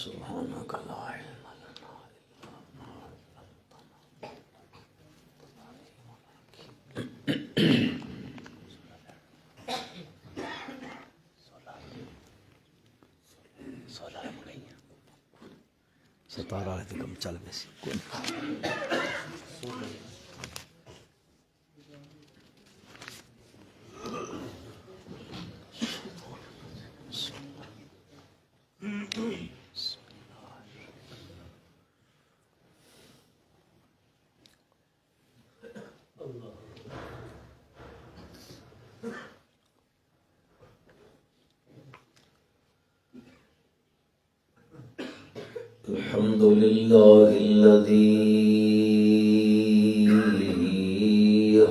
سبحانك لا علم لنا إلا ما علمتنا. ستارہ ہے کم چل بیسی الحمد لله الذي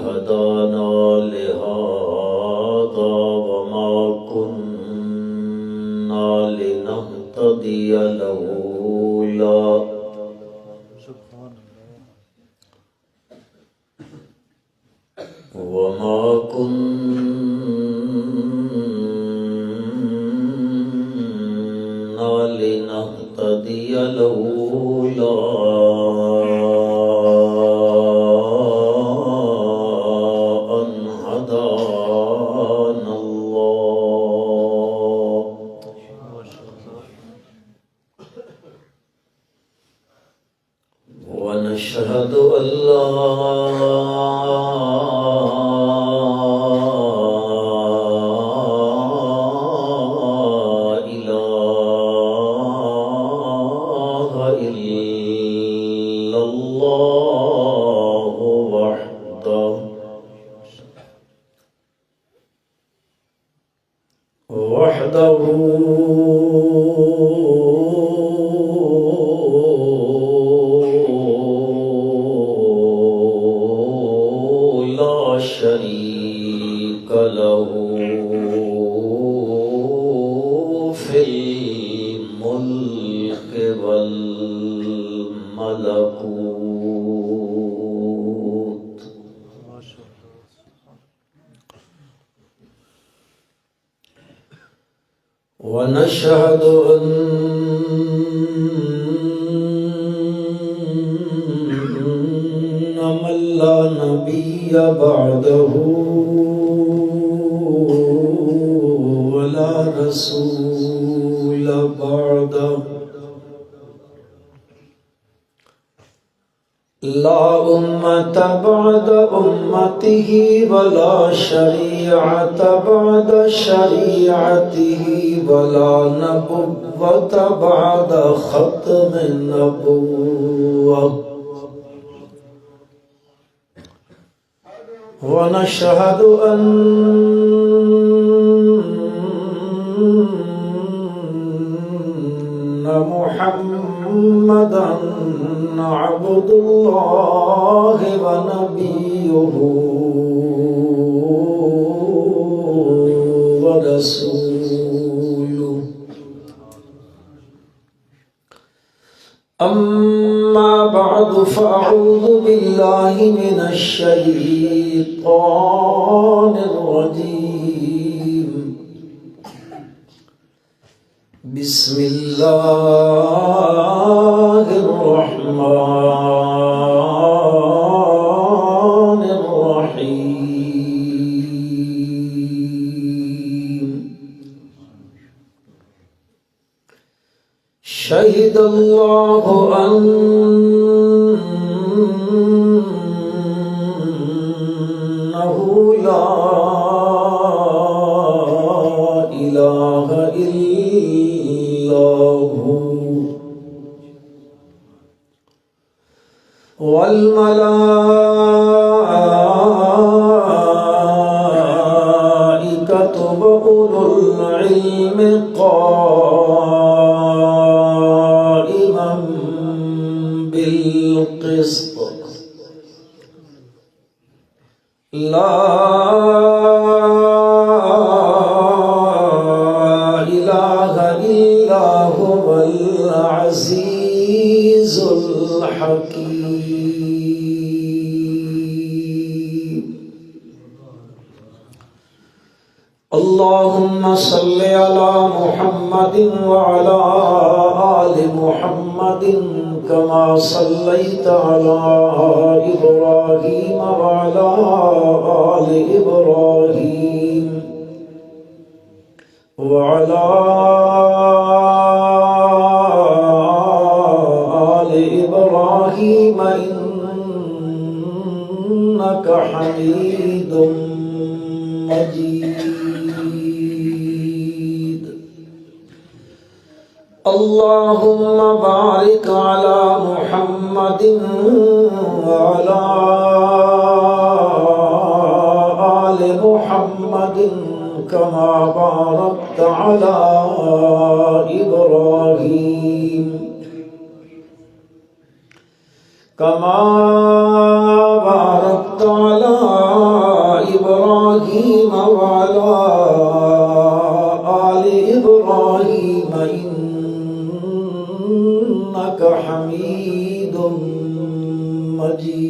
هدانا لهذا وما كنا لنهتدي لولا وما كنا لنهتدي لولا أن هدانا الله ونشهد أن لا وحده لا شريك له في الملك والملكوت ونشهد أن من لا نبي بعده ولا رسول بعده لا أمة بعد أمته ولا شريعة بعد شريعته ولا نبوة بعد ختم النبوة ونشهد أن محمدًا عبد الله ونبيه ورسوله أما بعد فأعوذ بالله من الشيطان الرجيم بسم الله الرحمن الرحيم شهد الله أنه لا إله إلا والملائكة وأولو العلم قائما بالقسط لا إله إلا هو العزيز الحكيم اللهم صل على محمد وعلى آل محمد كما صليت على إبراهيم وعلى آل إبراهيم وعلى آل إبراهيم إنك حميد مجيد. اللهم بارك على محمد وعلى آل محمد كما باركت على إبراهيم كما باركت على إبراهيم وعلى آل إبراهيم إنك حميد مجيد.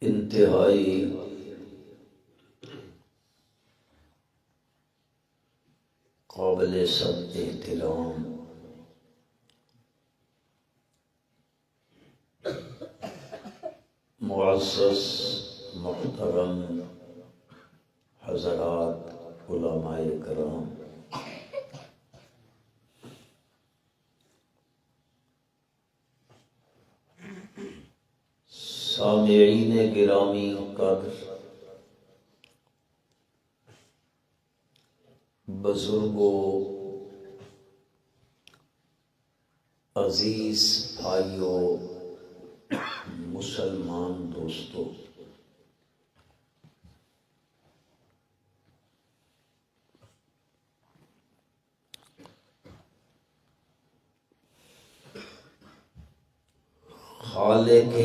انتہائی قابل صد احترام معزز محترم حضرات علماء کرام، سامعین گرامی قدر، بزرگوں، عزیز بھائیوں، مسلمان دوستوں، خالق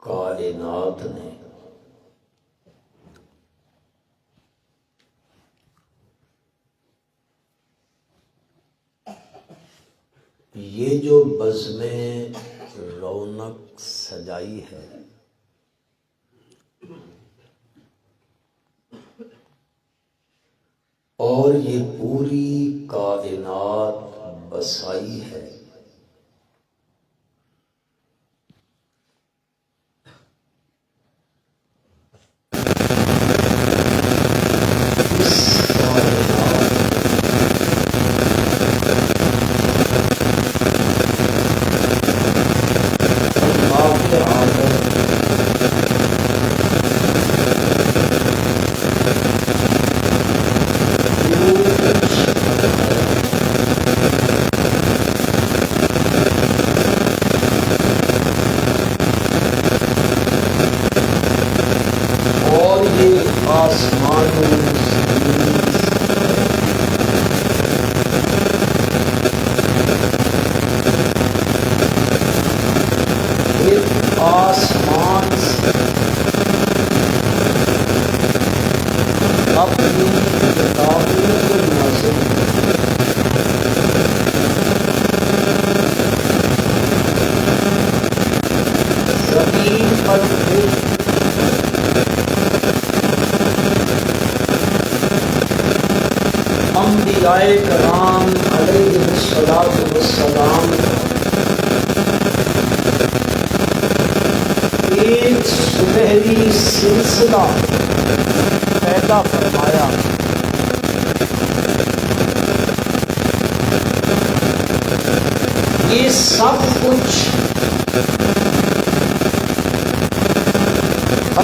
کائنات نے یہ جو بزم رونق سجائی ہے، اور یہ پوری کائنات بسائی ہے، انبیاء کرام علیہ الصلوۃ والسلام ایک سنہری سلسلہ پیدا فرمایا، یہ سب کچھ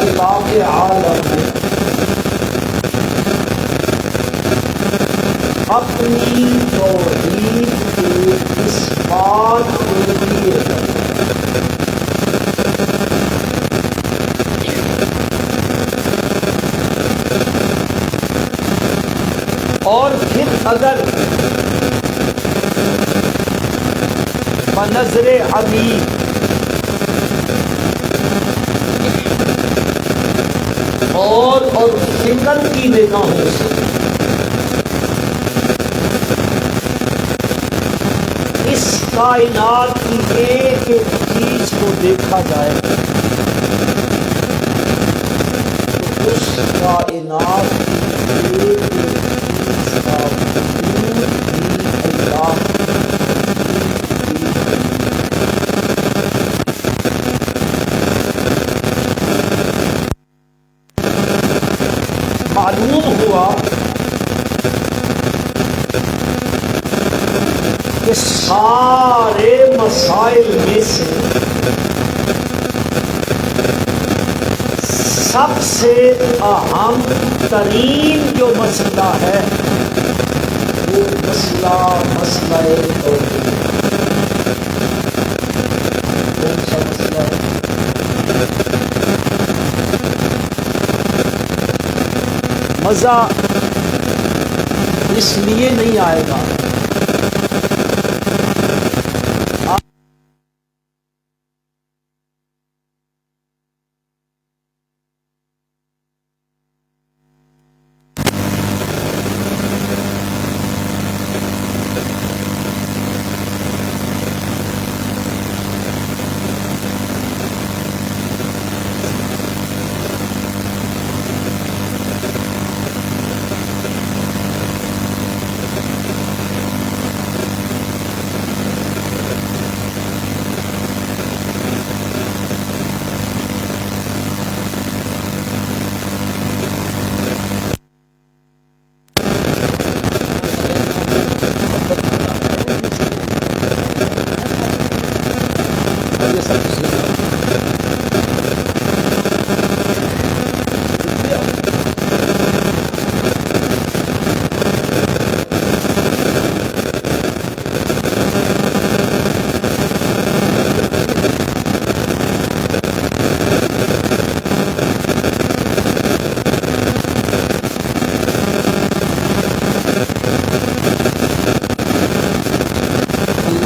اللہ کے عالم میں اپنی توحید کے اس بات کے لیے اور پھر اگر بنظر عبید اور فکر کی نگاہوں سے کائنات کی ایک ایک چیز کو دیکھا جائے تو اس کائنات کی ایک ایک چیز کا وجود بھی اللہ معلوم ہوا کہ سارے مسائل میں سے سب سے اہم ترین جو مسئلہ ہے وہ مسئلہ توحید۔ کون سا مسئلہ ہے؟ مزہ اس لیے نہیں آئے گا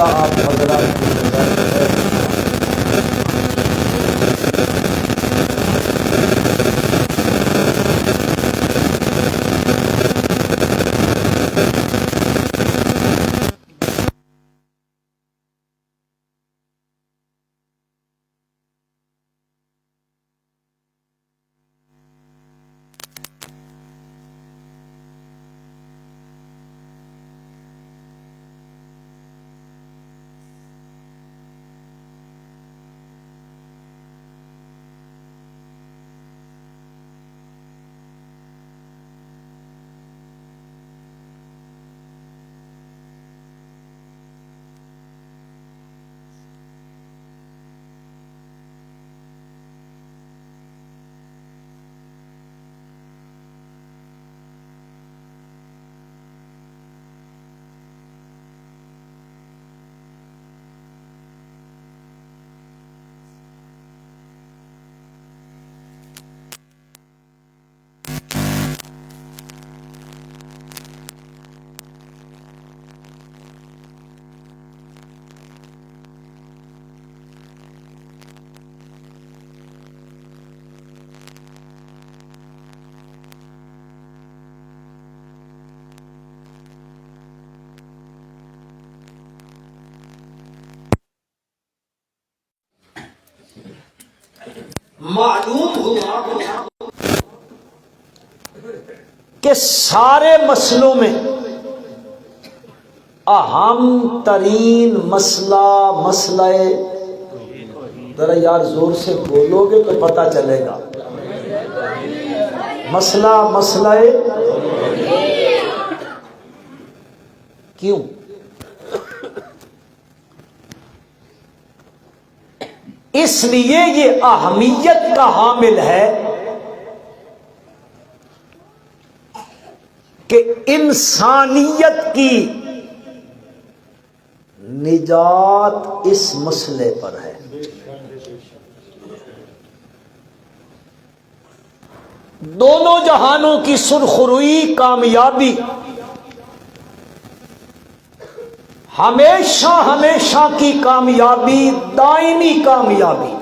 آپ حضرات کی معلوم ہوا کہ سارے مسئلوں میں اہم ترین مسئلہ ذرا یار زور سے بولو گے تو پتہ چلے گا مسئلہ کیوں؟ اس لیے یہ اہمیت کا حامل ہے کہ انسانیت کی نجات اس مسئلے پر ہے۔ دونوں جہانوں کی سرخروئی کامیابی ہمیشہ کی کامیابی، دائمی کامیابی،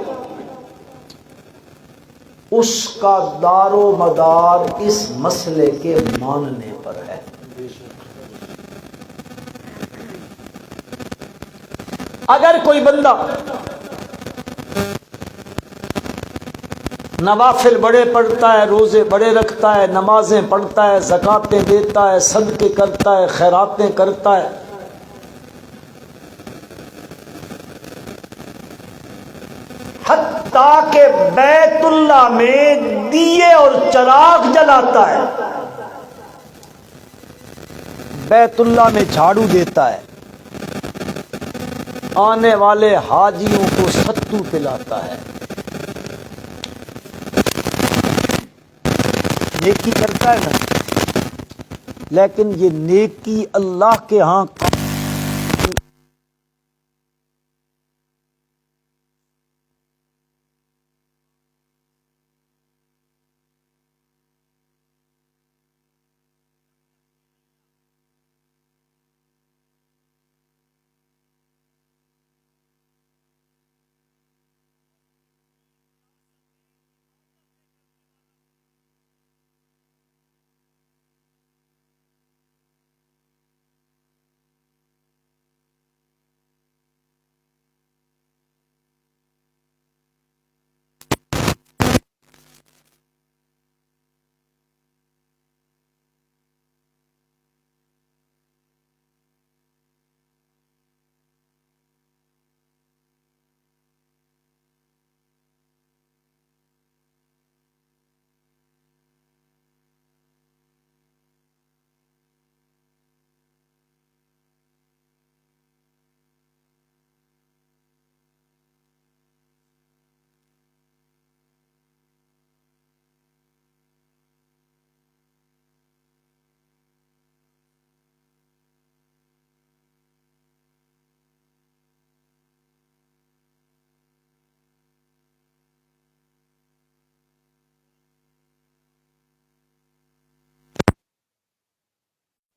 اس کا دار و مدار اس مسئلے کے ماننے پر ہے۔ اگر کوئی بندہ نوافل بڑے پڑھتا ہے، روزے بڑے رکھتا ہے، نمازیں پڑھتا ہے، زکاتیں دیتا ہے، صدقے کرتا ہے، خیراتیں کرتا ہے، حتیٰ کہ بیت اللہ میں دیے اور چراغ جلاتا ہے، بیت اللہ میں جھاڑو دیتا ہے، آنے والے حاجیوں کو ستو پلاتا ہے، نیکی کرتا ہے نا، لیکن یہ نیکی اللہ کے ہاں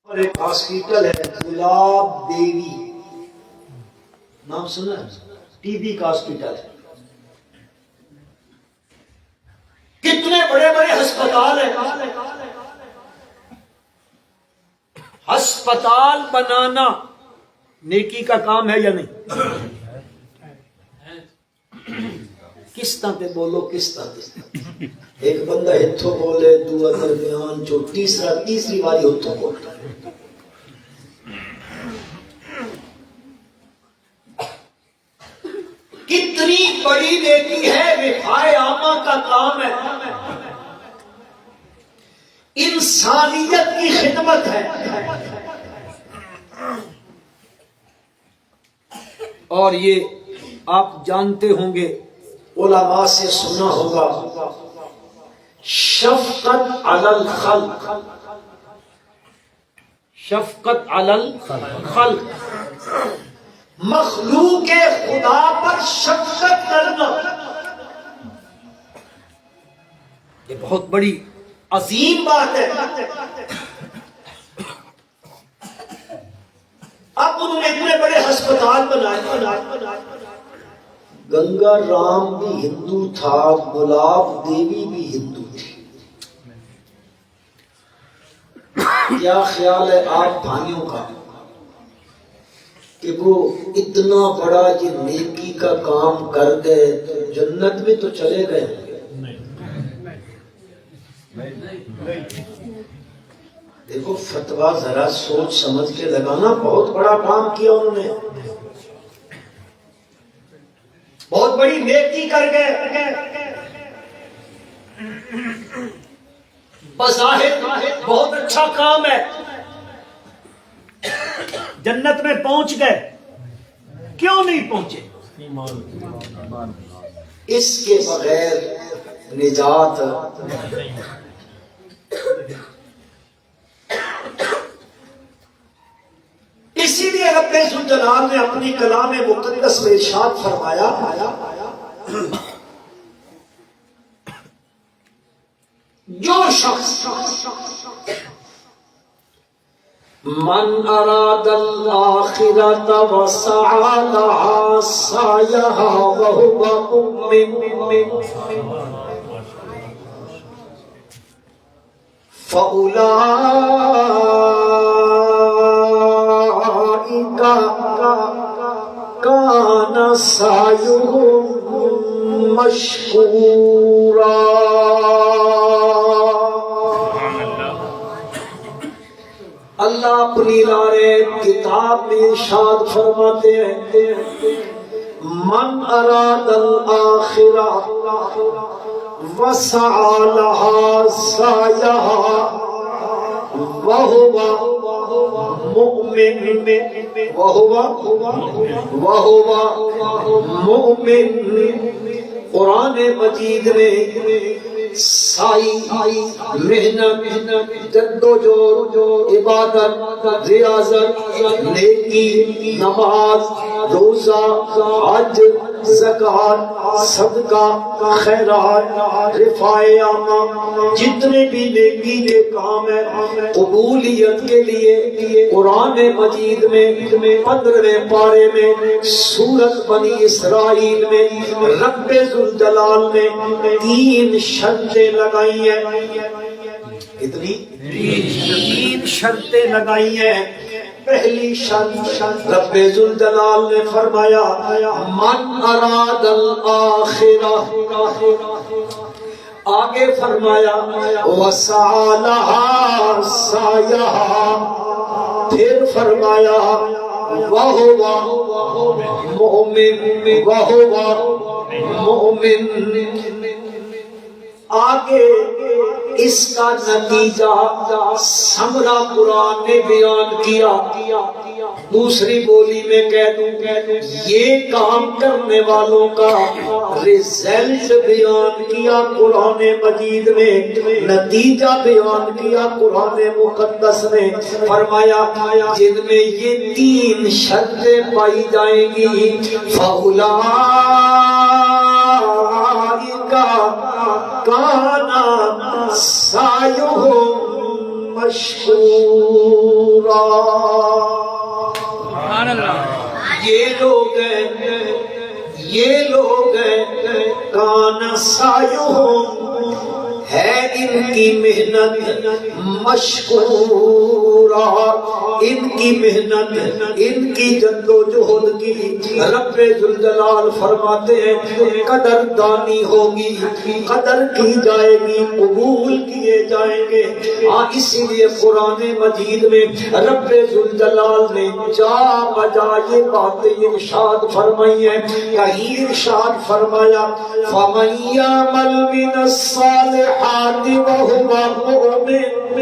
اور ایک ہاسپٹل ہے گلاب دیوی، نام سنا ہے؟ ٹی بی کا ہاسپٹل ہے، کتنے بڑے بڑے ہسپتال ہیں، ہسپتال بنانا نیکی کا کام ہے یا نہیں؟ کس طرح پہ بولو، کس طرح پہ؟ ایک بندہ ہتھو بولے، دو درمیان جو تیسری باری ہتھو بولتا ہے، کتنی بڑی نیکی ہے، رفائے عامہ کا کام ہے، انسانیت کی خدمت ہے، اور یہ آپ جانتے ہوں گے، علماء سے سنا ہوگا، شفقت علی الخلق، شفقت علی الخلق، مخلوق خدا پر شفقت کرنا، یہ بہت بڑی عظیم بات ہے۔ اب انہوں نے اتنے بڑے ہسپتال بنائے، گنگا رام بھی ہندو تھا، گلاب دیوی بھی ہندو تھی، کیا خیال ہے آپ بھائیوں کا کہ وہ اتنا بڑا یہ نیکی کا کام کر گئے تو جنت میں تو چلے گئے؟ دیکھو فتویٰ ذرا سوچ سمجھ کے لگانا، بہت بڑا کام کیا انہوں نے، بہت بڑی نیکی کر گئے، بظاہر بہت اچھا کام ہے، جنت میں پہنچ گئے، کیوں نہیں پہنچے؟ اس کے بغیر نجات اسی لیے رب ذوالجلال نے اپنی کلام مقدس میں ارشاد فرمایا، جو شخص من اراد الآخرة وسعى لها سعيها وهو مؤمن فأولئك كان سعيهم مشكورا. اللہ اپنی لارے کتاب میں ارشاد فرماتے ہیں من اراد الآخرہ وسعى لها سعيها وهو مؤمن قرآن مجید میں سائی محنت جدوجہد عبادت ریاضت نیکی نماز روزہ حج زکوٰۃ صدقہ خیرات رفاع عامہ جتنے بھی نیکی کے کام ہیں قبولیت کے لیے قرآن مجید میں 15ویں پارے میں سورۃ بنی اسرائیل میں رب ذوالجلال نے 3 شرطیں لگائی ہیں. کتنی؟ 3 شرطیں لگائی ہیں. پہلی شرط رب ذوالجلال نے فرمایا من اراد الآخرہ، آگے فرمایا وسعى لها سعيها، پھر فرمایا وهو مؤمن. آگے اس کا نتیجہ ثمرہ قرآن نے بیان کیا. دوسری بولی میں کہہ دوں یہ کام کرنے والوں کا رزلٹ بیان کیا قرآن مجید میں، نتیجہ بیان کیا قرآن مقدس نے. فرمایا جن میں یہ 3 شرطیں پائی جائیں گی فَأُولَٰئِكَ كَانَ سَعْيُهُم مَّشْكُورًا. یہ لوگ ہیں کان سعیہم، ہے ان کی محنت مشکورہ، ان کی محنت ان کی جدوجہد کی رب ذوالجلال فرماتے ہیں قدردانی ہوگی، قدر کی جائے گی، قبول کیے جائیں گے. اسی لیے قرآن مجید میں رب ذوالجلال نے جا بجا یہ باتیں ارشاد فرمائی ہیں. کہیں ارشاد فرمایا فَمَن يَعْمَلْ مِنَ الصَّالِحَاتِ وَهُوَ مُؤْمِنٌ،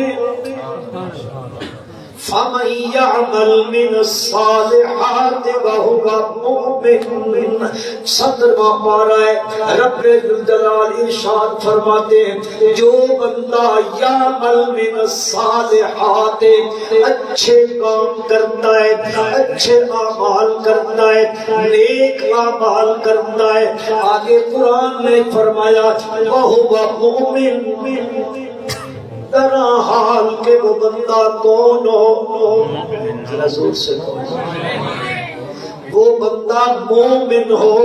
فَمَن يَعْمَلْ مِنَ الصَّالِحَاتِ وَهُوَ مُؤْمِنٌ. 17واں پارہ ہے. رب ذوالجلال ارشاد فرماتے ہیں جو بندہ یعمل من الصالحات، اچھے کام کرتا ہے، اچھے اعمال کرتا ہے، نیک اعمال کرتا ہے. آگے قرآن نے فرمایا وَهُوَ مُؤْمِنٌ، طرح حال کے وہ بندہ کون ہو؟ رسول سے وہ بندہ مومن ہو.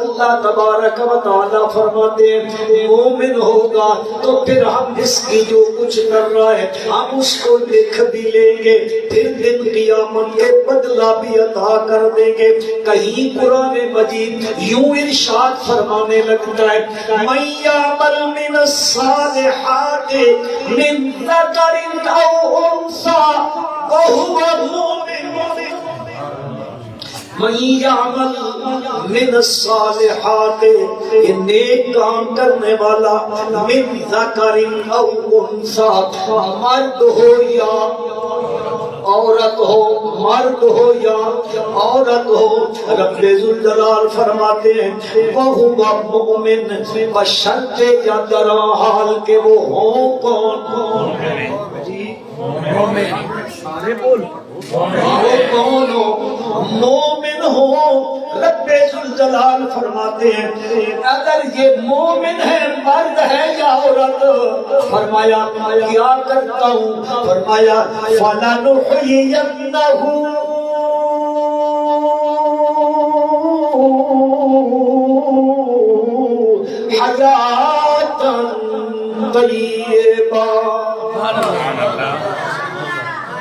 اللہ تبارک و تعالیٰ فرماتے ہیں مومن ہوگا تو پھر ہم اس کی جو کچھ کر رہا ہے ہم اس کو لکھ بھی لیں گے، پھر دن قیامت کے بدلہ بھی عطا کر دیں گے. کہیں قرآن مجید یوں ارشاد فرمانے لگتا ہے مَن يَعْمَلْ مِنَ الصَّالِحَاتِ مِن ذَكَرٍ أَوْ أُنثَىٰ وَهُوَ مُؤْمِنٌ، مَن يَعْمَلْ مِنَ الصَّالِحَاتِ، یہ نیک کام کرنے والا، مِن ذَكَرٍ أَوْ أُنثَىٰ، مرد ہو یا عورت ہو، مرد ہو یا عورت ہو. رب ذوالجلال فرماتے ہیں وَهُوَ مُؤْمِنٌ، بشرط یا در حال کہ وہ ہوں کون؟ مومن. سارے بول وہ کون ہو؟ مومن ہو. رب ذوالجلال فرماتے ہیں اگر یہ مومن ہے مرد ہے یا عورت، فرمایا کیا کرتا ہوں؟ فرمایا فَلَنُحْيِيَنَّهُ حَيَاةً طَيِّبَةً.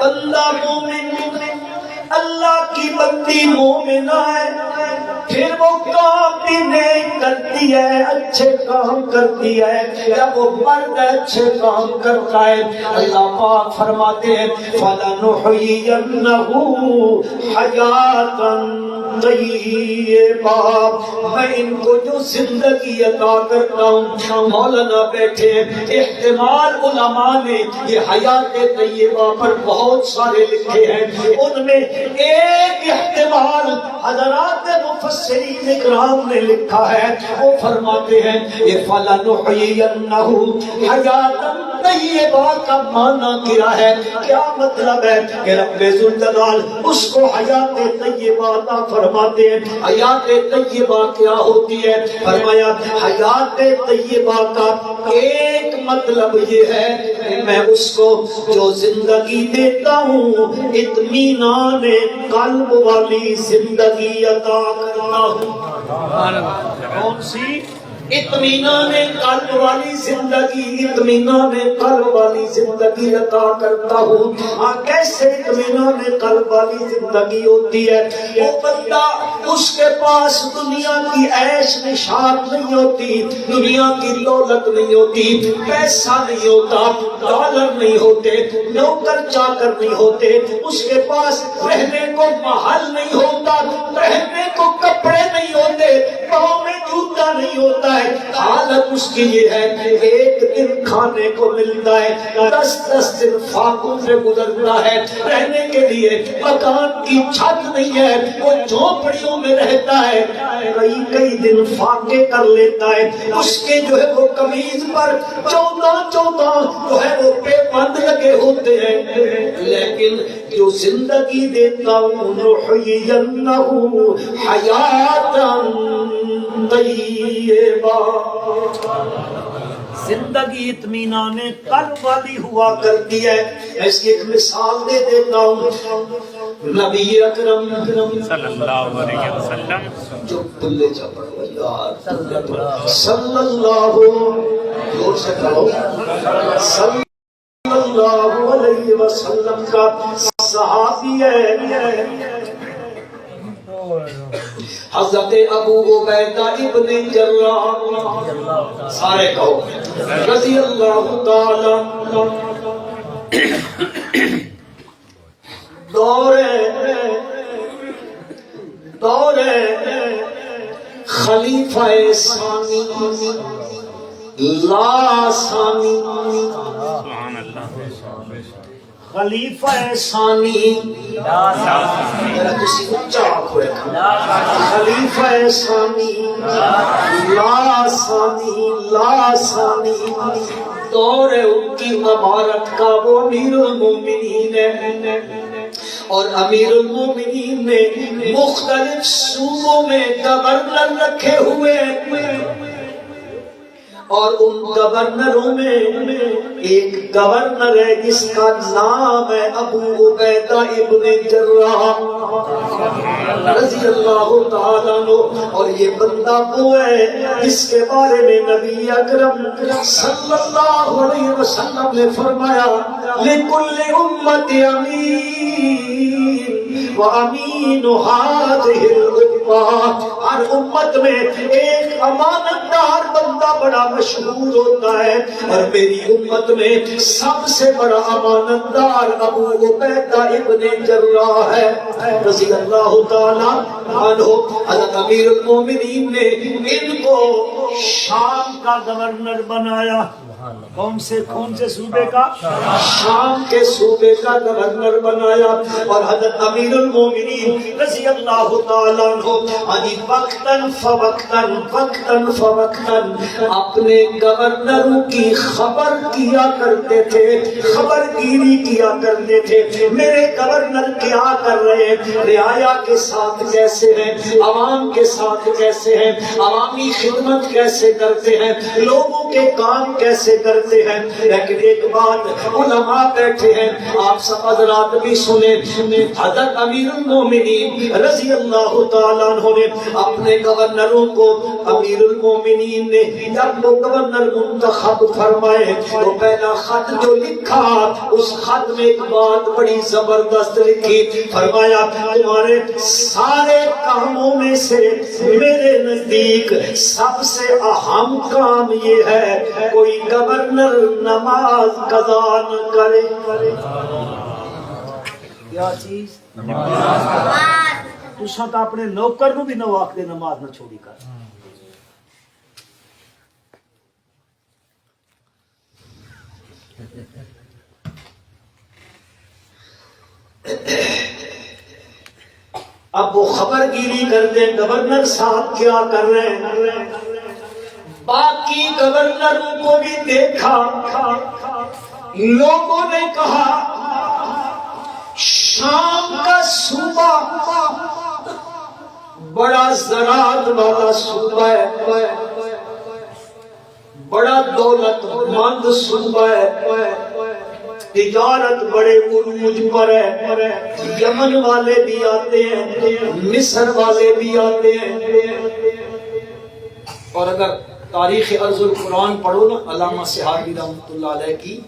اللہ مومن، اللہ کی بندی مومنہ ہے، پھر وہ کام بھی نیک کرتی ہے، اچھے کام کرتی ہے، جب وہ مرد اچھے کام کرتا ہے اللہ پاک فرماتے ہیں فَلَنُحْيِيَنَّهُ حَيَاتًا طیبہ، میں ان کو جو زندگی عطا کرتا ہوں، مولانا بیٹھے احتمال علماء نے یہ حیات طیبہ پر بہت سارے لکھے ہیں، ان میں ایک احتمال حضرات مفسرین اکرام نے لکھا ہے، وہ فرماتے ہیں یہ فَلَنُحْيِيَنَّهُ حَيَاتًا طیبہ کا معنی کیا ہے؟ کیا مطلب ہے کہ رب ذوالجلال اس کو حیات طیبہ عطا فرماتے ہیں۔ حیات طیبہ کیا ہوتی ہے؟ فرمایا حیات طیبہ کا ایک مطلب یہ ہے کہ میں اس کو جو زندگی دیتا ہوں اطمینان قلب والی زندگی عطا کرتا ہوں۔ کون سی؟ اطمینان قلب والی زندگی، اطمینان قلب والی زندگی عطا کرتا ہوں۔ ہاں کیسے اطمینان قلب والی زندگی ہوتی ہے؟ وہ بندہ اس کے پاس دنیا کی عیش نشاط نہیں ہوتی، دنیا کی دولت نہیں ہوتی، پیسہ نہیں ہوتا، ڈالر نہیں ہوتے، نوکر چاکر نہیں ہوتے، اس کے پاس رہنے کو محل نہیں ہوتا، پہننے کو کپڑے نہیں ہوتے، پاؤں میں جوتا نہیں ہوتا ہے۔ حالت اس کی یہ ہے کہ ایک دن کھانے کو ملتا ہے، 10 دن فاقوں سے گزرتا ہے، رہنے کے لیے مکان کی چھت نہیں ہے، وہ جھونپڑیوں میں رہتا ہے، کئی دن فاقے کر لیتا ہے، اس کے جو ہے وہ قمیض پر 14 جو ہے وہ پے بند لگے ہوتے ہیں، لیکن جو زندگی دیتا ہوں نحیینہ حیاتا طیبہ، زندگی اطمینان قلب والی ہوا کرتی ہے۔ ایسی ایک مثال دے دیتا ہوں، نبی اکرم صلی اللہ علیہ وسلم جو بلے چپڑ یار صلی اللہ زور سے کہو صلی اللہ علیہ وسلم کا صحابی ہے حضرت ابو عبیدہ ابن جراح، سارے کہو رضی اللہ تعالی، دور خلیفہ ثانی لا ثانی، سبحان اللہ، خلیفہ ثانی ذرا کسی اونچا آنکھو رکھا، خلیفہ ثانی لا ثانی دور ان کی امارت کا وہ امیر المومنین ہے، اور امیر المومنین نے مختلف صوبوں میں گورنر رکھے ہوئے ہیں، اور ان گورنروں میں ایک گورنر ہے جس کا نام ہے ابو عبیدہ ابن جراح رضی اللہ تعالیٰ عنہ، اور یہ بندہ وہ ہے جس کے بارے میں نبی اکرم صلی اللہ علیہ وسلم نے فرمایا لِكُلِّ أُمَّةٍ أَمِينٌ وَأَمِينُ هَذِهِ الْأُمَّةِ، ہر امت میں ایک امانت دار بندہ بڑا مشہور ہوتا ہے، اور میری امت میں سب سے بڑا امانت دار ابو عبیدہ ابن جراح ہے رضی اللہ تعالیٰ عنہ۔ حضرت امیر المومنین نے ان کو شام کا گورنر بنایا۔ کون سے صوبے کا؟ شام کے صوبے کا گورنر بنایا، اور حضرت امیر المومنین رضی اللہ تعالیٰ عنہ وقتاً فوقتاً اپنے گورنروں کی خبر کیا کرتے تھے، خبر گیری کیا کرتے تھے، میرے گورنر کیا کر رہے ہیں، رعایا کے ساتھ کیسے ہیں، عوام کے ساتھ کیسے ہیں، عوامی خدمت کیسے کرتے ہیں، لوگوں کے کام کیسے کرتے ہیں. لیکن ایک بات علماء بیٹھے ہیں, آپ سب حضرات بھی سنیں. حضرت امیر المومنین رضی اللہ تعالیٰ عنہ نے اپنے گورنروں کو, امیر المومنین نے جب وہ گورنر منتخب فرمائے تو پہلا خط جو لکھا, اس خط میں ایک بات بڑی زبردست لکھی. فرمایا تمہارے سارے کاموں میں سے میرے نزدیک سب سے اہم کام یہ ہے کوئی گورنر نماز قضا نہ کرے. کیا چیز؟ تساں تو اپنے نوکر نو بھی نہ آکھ دے نماز نہ چھوڑی کر. اب وہ خبر گیری کرتے ہیں گورنر صاحب کیا کر رہے ہیں. باقی گورنروں کو بھی دیکھا, لوگوں نے کہا شام کا صوبہ بڑا زراعت والا صوبہ ہے, بڑا دولت مند صوبہ ہے, تجارت بڑے عروج پر ہے. یمن والے بھی آتے ہیں, مصر والے بھی آتے ہیں. اور اگر تاریخ ارض القرآن پڑھو نا علامہ سہاوی رحمۃ اللہ علیہ کی,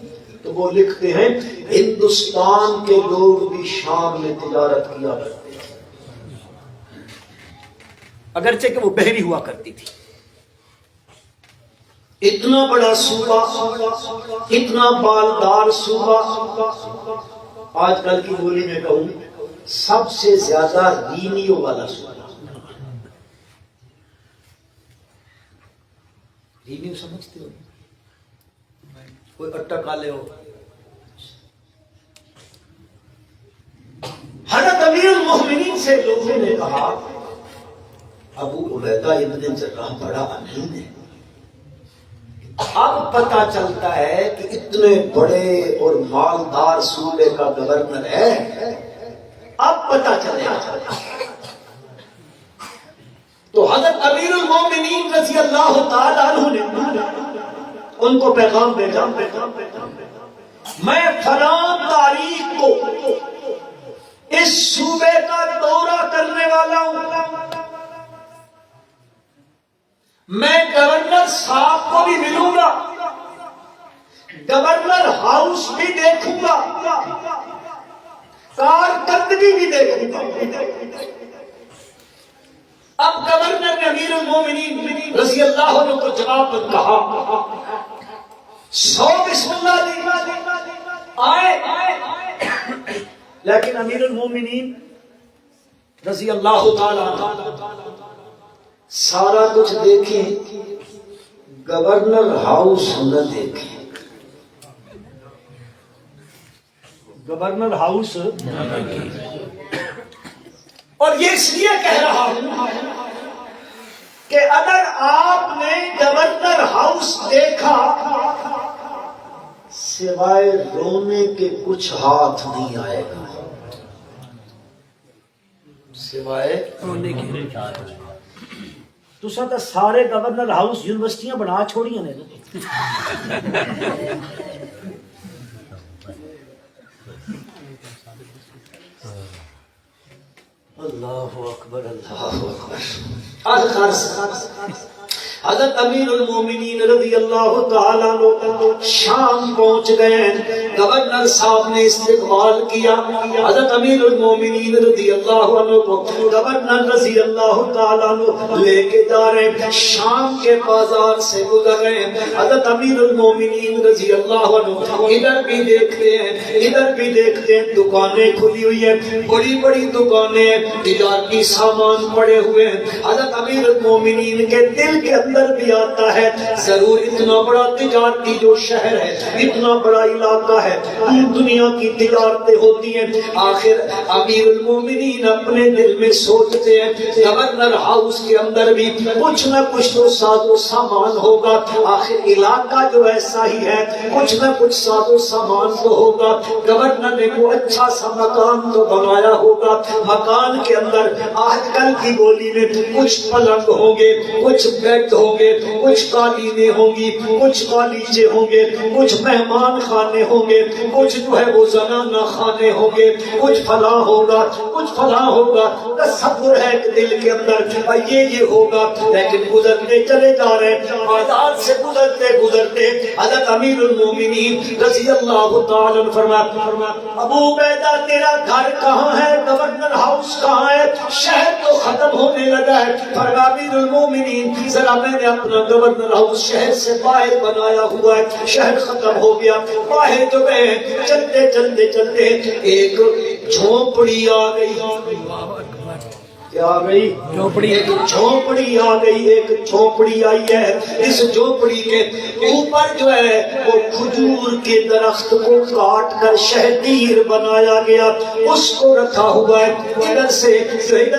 تو وہ لکھتے ہیں ہندوستان کے لوگ بھی شام میں تجارت کیا کرتے تھے, اگرچہ کہ وہ بحری ہوا کرتی تھی. اتنا بڑا صوبہ, اتنا بالدار صوبہ, آج کل کی بولی میں کہوں سب سے زیادہ دینیوں والا صوبہ. دینیوں سمجھتے ہو, کوئی اٹا کالے ہو. حضرت امیر المومنین سے لوگوں نے کہا ابو عبیدہ ابن جراح بڑا امین ہے. اب پتہ چلتا ہے کہ اتنے بڑے اور مالدار صوبے کا گورنر ہے, اب پتہ چلے. تو حضرت امیر المومنین رضی اللہ تعالیٰ عنہ نے ان کو پیغام بھیجا, میں فلاں تاریخ کو اس صوبے کا دورہ کرنے والا ہوں, میں گورنر صاحب کو بھی ملوں گا, گورنر ہاؤس بھی دیکھوں گا, کارکردگی بھی دیکھوں گا. اب گورنر نے امیر المومنین رضی اللہ عنہ کو جواب کہا, 100 بسم اللہ دی آئے. لیکن امیر المومنین رضی اللہ تعالیٰ عنہ سارا کچھ دیکھیں, گورنر ہاؤس نہ دیکھیں. گورنر ہاؤس, اور یہ اس لیے کہہ رہا ہوں کہ اگر آپ نے گورنر ہاؤس دیکھا سوائے رونے کے کچھ ہاتھ نہیں آئے گا, سوائے رونے کے. تساں تو سارے گورنر ہاؤس یونیورسٹیاں بنا چھوڑیاں نے. اللہ اکبر, اللہ اکبر. حضرت امیر المومنین رضی اللہ تعالیٰ عنہ شام پہنچ گئے. گورنر صاحب نے استقبال کیا. حضرت امیر المومنین رضی اللہ عنہ کو گورنر رضی اللہ تعالیٰ عنہ لے کے جا رہے ہیں, شام کے بازار سے گزر رہے ہیں. حضرت امیر المومنین رضی اللہ عنہ ادھر بھی دیکھتے ہیں ادھر بھی دیکھتے ہیں, دکانیں کھلی ہوئی ہیں, بڑی بڑی دکانیں, تجارتی سامان پڑے ہوئے ہیں. حضرت امیر المومنین کے دل کے اندر بھی آتا ہے ضرور اتنا بڑا تجارتی جو شہر ہے, اتنا بڑا علاقہ ہے, دنیا کی تجارتیں ہوتی ہیں. آخر امیر المومنین اپنے دل میں سوچتے ہیں گورنر ہاؤس کے اندر بھی کچھ نہ کچھ تو ساز و سامان ہوگا, آخر علاقہ جو ایسا ہی ہے کچھ نہ کچھ ساز و سامان تو ہوگا. گورنر نے کوئی اچھا سا مکان تو بنایا ہوگا, مکان کے اندر آج کل کی بولی میں کچھ پلنگ ہوں گے, کچھ بیڈ گے، کچھ قالینیں ہوں گی، کچھ غالیچے ہوں گے، کچھ مہمان خانے ہوں گے، کچھ جو ہے وہ زنانہ خانے ہوں گے، کچھ فلاں ہوگا، کچھ فلاں ہوگا۔ تصور ہے کہ دل کے اندر یہ ہوگا، لیکن گزرتے چلے جا رہے ہیں، بازار سے گزرتے گزرتے حضرت امیر المومنین رضی اللہ تعالی عنہ فرمایا ابو عبیدہ تیرا گھر کہاں ہے؟ گورنر ہاؤس کہاں ہے؟ شہر تو ختم ہونے لگا ہے۔ فرمایا امیر المومنین ذرا میں نے اپنا گورنر ہاؤس شہر سے باہر بنایا ہوا ہے، شہر ختم ہو گیا، باہر جو گئے چلتے چلتے چلتے ایک جھونپڑی آ گئی۔ کیا آ گئی؟ جھونپڑی۔ ایک جھونپڑی آ گئی، ایک جھونپڑی آئی ہے۔ اس جھونپڑی کے اوپر جو ہے وہ کھجور کے درخت کو کاٹ کر شہدیر بنایا گیا، اس کو رکھا ہوا ہے۔ ادھر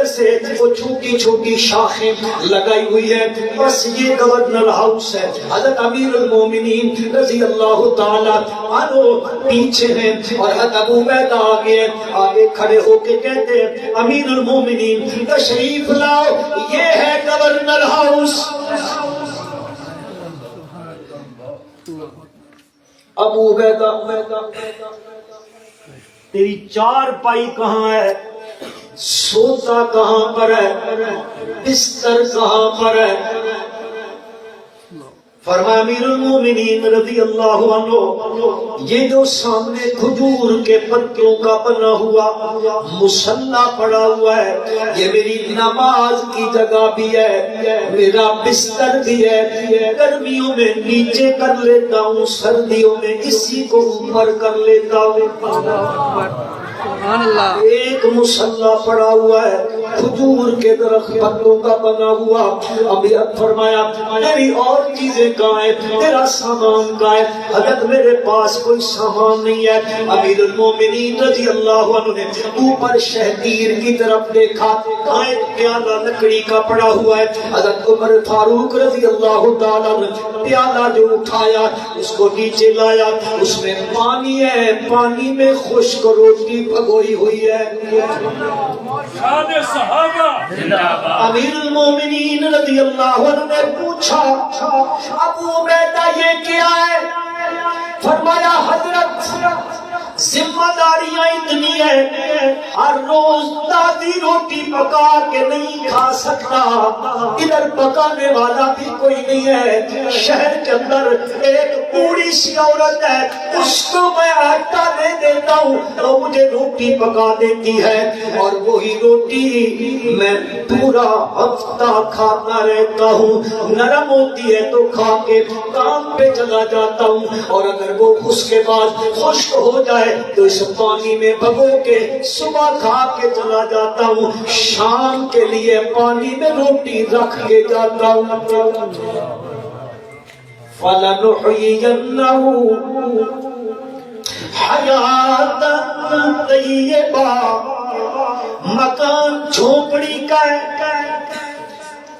سے وہ چھوٹی چھوٹی شاخیں لگائی ہوئی ہے، بس یہ گورنر ہاؤس ہے۔ حضرت امیر المومنین رضی اللہ تعالی عنہ پیچھے ہیں اور حضرت ابو عبیدہ آگے کھڑے ہو کے کہتے ہیں امیر المومنین تشریف لاؤ، یہ ہے گورنر ہاؤس۔ ابو عبیدہ تیری چار پائی کہاں ہے؟ سوتا کہاں پر ہے؟ بستر کہاں پر ہے؟ فرمایا امیر المومنین رضی اللہ عنہ یہ جو سامنے کھجور کے پتوں کا بنا ہوا مصلی پڑا ہوا ہے، یہ میری نماز کی جگہ بھی ہے، میرا بستر بھی ہے۔ گرمیوں میں نیچے کر لیتا ہوں، سردیوں میں اسی کو اوپر کر لیتا ہوں۔ ایک مصلی پڑا ہوا ہے، کھجور کے درخت پتوں کا بنا ہوا۔ ابھی فرمایا میری اور چیزیں کہاں ہیں؟ تیرا سامان کہاں ہے؟ حضرت میرے پاس کوئی سامان نہیں ہے۔ امیر المومنین رضی اللہ عنہ نے اوپر شہدیر کی طرف دیکھا، کہاں ایک پیالہ لکڑی کا پڑا ہوا ہے۔ حضرت عمر فاروق رضی اللہ تعالیٰ نے پیالہ جو اٹھایا اس کو نیچے لایا، اس میں پانی ہے، پانی میں خشک روٹی بھگوئی ہوئی ہے۔ امیر المومنین رضی اللہ عنہ نے پوچھا ابو عبیدہ یہ کیا ہے؟ فرمایا حضرت ذمہ داریاں اتنی ہیں، ہر روز دادی روٹی پکا کے نہیں کھا سکتا، ادھر پکانے والا بھی کوئی نہیں ہے۔ شہر کے اندر ایک بوڑھی سی عورت ہے، اس کو میں آٹا دے دیتا ہوں تو مجھے روٹی پکا دیتی ہے، اور وہی روٹی میں پورا ہفتہ کھاتا رہتا ہوں، نرم ہوتی ہے تو کھا کے کام پہ چلا جاتا ہوں، اور اگر وہ اس کے بعد خشک ہو جائے تو اس پانی میں بھگو کے صبح کھا کے چلا جاتا ہوں، شام کے لیے پانی میں روٹی رکھ کے جاتا ہوں۔ فَلَنُحْيِيَنَّهُ حَيَاتًا طَيِّبَةً، مکان جھونپڑی کا ہے،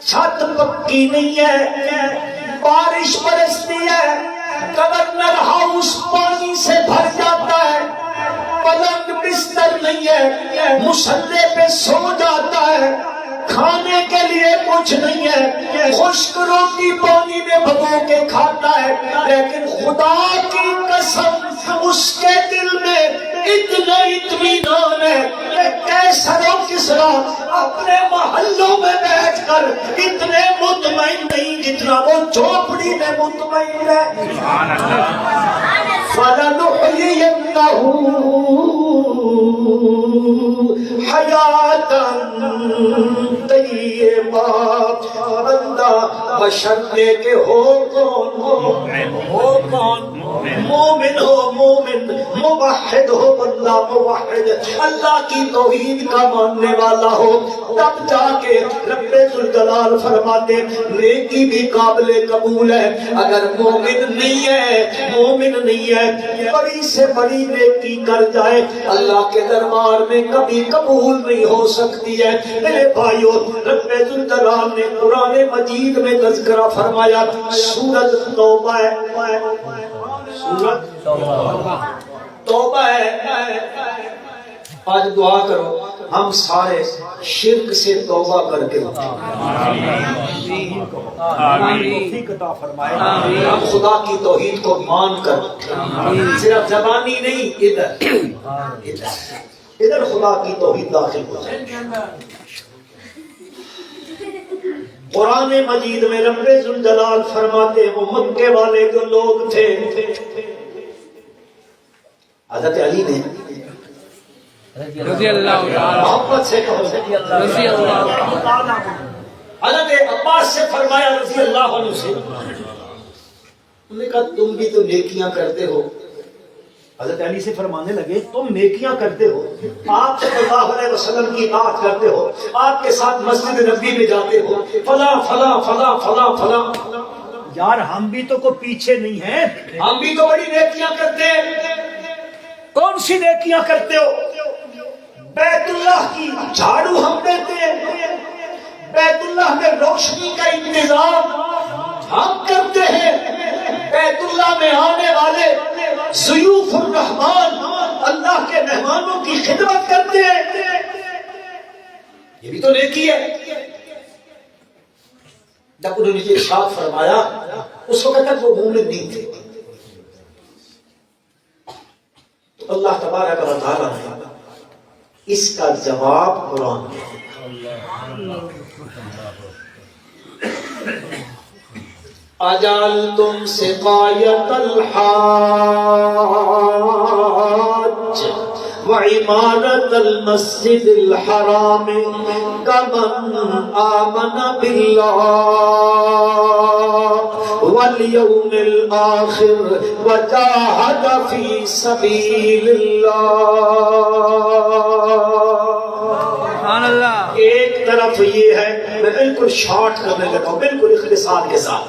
چھت پکی نہیں ہے، بارش برستی ہے، گورنر ہاؤس پانی سے بھر جاتا ہے، پلنگ بستر نہیں ہے، مصلی پہ سو جاتا ہے، کھانے کے لیے کچھ نہیں ہے، خشک روٹی پانی میں بھگو کے کھاتا ہے، لیکن خدا کی قسم اس کے دل میں اتنا اطمینان ہے کہ کیسر و کسریٰ اپنے محلوں میں بیٹھ کر اتنے مطمئن نہیں جتنا وہ جھونپڑی میں مطمئن ہے۔ فَلَنُحْيِيَنَّهُ حَيَاتًا طَيِّبَةً، بندہ بشرطے کہ ہو کون؟ ہو کون؟ مومن ہو، مومن، موحد ہو، بندہ موحد، اللہ کی توحید کا ماننے والا ہو، تب جا کے رب ذوالجلال فرماتے نیکی بھی قابل قبول ہے۔ اگر مومن نہیں ہے، مومن نہیں ہے، بڑی سے بڑی نیکی کر جائے اللہ کے دربار میں کبھی قبول نہیں ہو سکتی ہے۔ میرے بھائیو، رب ذوالجلال نے قرآن مجید میں تذکرہ فرمایا، سورۃ توبہ ہے، سورۃ توبہ ہے، آج دعا کرو ہم سارے شرک سے توبہ کر کے اٹھیں، ہم خدا کی توحید کو مان کر اٹھیں، صرف زبانی نہیں، ادھر خدا کی توحید داخل ہو جائے۔ قرآن مجید میں رب ذوالجلال فرماتے ہیں وہ مکے والے جو لوگ تھے، حضرت علی نے رضی اللہ تعالی محبت سے کہو رضی اللہ تعالی حضرت عباس سے فرمایا رضی اللہ عنہ سے، انہوں نے کہا تم بھی تو نیکیاں کرتے ہو۔ حضرت علی سے فرمانے لگے تم نیکیاں کرتے ہو، آپ صلی اللہ علیہ وسلم کی اطاعت کرتے ہو، آپ کے ساتھ مسجد نبی میں جاتے ہو، فلاں فلاں فلاں فلاں فلاں، یار ہم بھی تو کوئی پیچھے نہیں ہیں، ہم بھی تو بڑی نیکیاں کرتے ہیں۔ کون سی نیکیاں کرتے ہو؟ بیت اللہ کی جھاڑو ہم دیتے ہیں، بیت اللہ میں روشنی کا انتظام ہم کرتے ہیں، بیت اللہ میں آنے والے ضیوف الرحمان اللہ کے مہمانوں کی خدمت کرتے ہیں، یہ بھی تو نیکی ہے۔ جب انہوں نے یہ ارشاد فرمایا اس وقت تک وہ مومن نہیں تھے، تو اللہ تبارک و تعالیٰ نے اس کا جواب قرآن میں اجعلتم سقایۃ الحاج وعمارة المسجد الحرام كمن آمن بالله واليوم الآخر وجاهد في سبيل الله۔ سبحان اللہ۔ ایک طرف یہ ہے، میں بالکل شارٹ کرنے لگا ہوں بالکل اختصار کے ساتھ،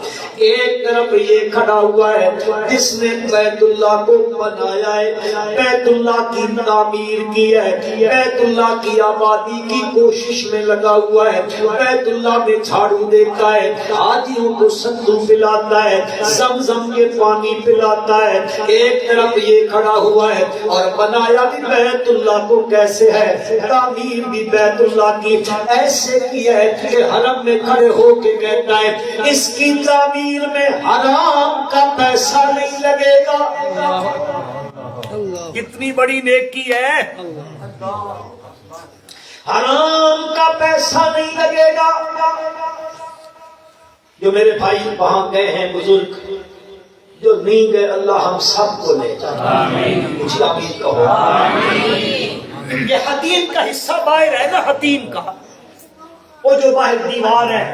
ایک طرف یہ کھڑا ہوا ہے جس نے بیت اللہ کو بنایا ہے، بیت اللہ کی تعمیر کی ہے، بیت اللہ کی آبادی کی کوشش میں لگا ہوا ہے، بیت اللہ میں جھاڑو دیتا ہے، حاجیوں کو ستو پلاتا ہے، زمزم کے پانی پلاتا ہے۔ ایک طرف یہ کھڑا ہوا ہے اور بنایا بھی بیت اللہ کو کیسے ہے، تعمیر بھی بیت اللہ کی ایسے کی ہے کہ حرم میں کھڑے ہو کے کہتا ہے اس کی تعمیر میں حرام کا پیسہ نہیں لگے گا۔ کتنی بڑی نیکی ہے، حرام کا پیسہ نہیں لگے گا۔ جو میرے بھائی وہاں گئے ہیں بزرگ، جو نہیں گئے اللہ ہم سب کو لے جائے، کچھ آمین کہو۔ یہ حتیم کا حصہ باہر ہے نا، حتیم کا وہ جو باہر دیوار ہے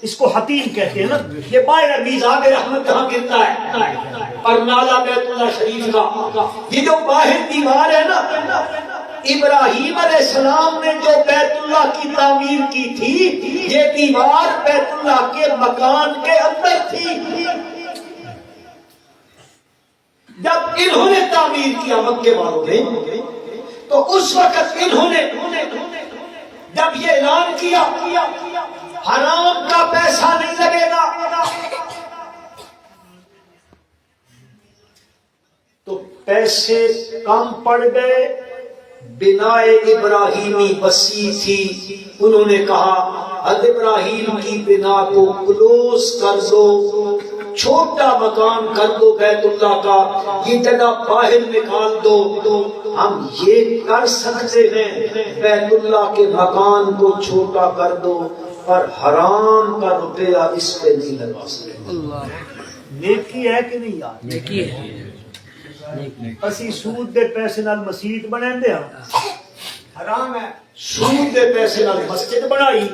اس کو حتیم کہتے ہیں نا، یہ باہر میزاب رحمت کہاں گرتا ہے، اور نالا بیت اللہ شریف کا یہ جو باہر دیوار ہے نا، ابراہیم علیہ السلام نے جو بیت اللہ کی تعمیر کی تھی یہ دیوار بیت اللہ کے مکان کے اندر تھی۔ جب انہوں نے تعمیر کیا مکے والوں نے تو اس وقت انہوں نے جب یہ اعلان کیا حرام کا پیسہ نہیں لگے گا تو پیسے کم پڑ گئے، بنائے ابراہیمی وسیع تھی، انہوں نے کہا حضرت ابراہیم کی بنا کو کلوز کر دو، چھوٹا مکان کر دو بیت اللہ کا، یہ جگہ باہر نکال دو۔ ہم یہ کر سکتے ہیں بیت اللہ کے مکان کو چھوٹا کر دو پر حرام کا روپیہ اس پہ نہیں لگا سکتے۔ نیکی ہے کہ نہیں یار؟ نیکی ہے۔ اسی سود دے پیسے نال مسجد بناندے ہاں، حرام ہے۔ سود دے پیسے نال مسجد بنائی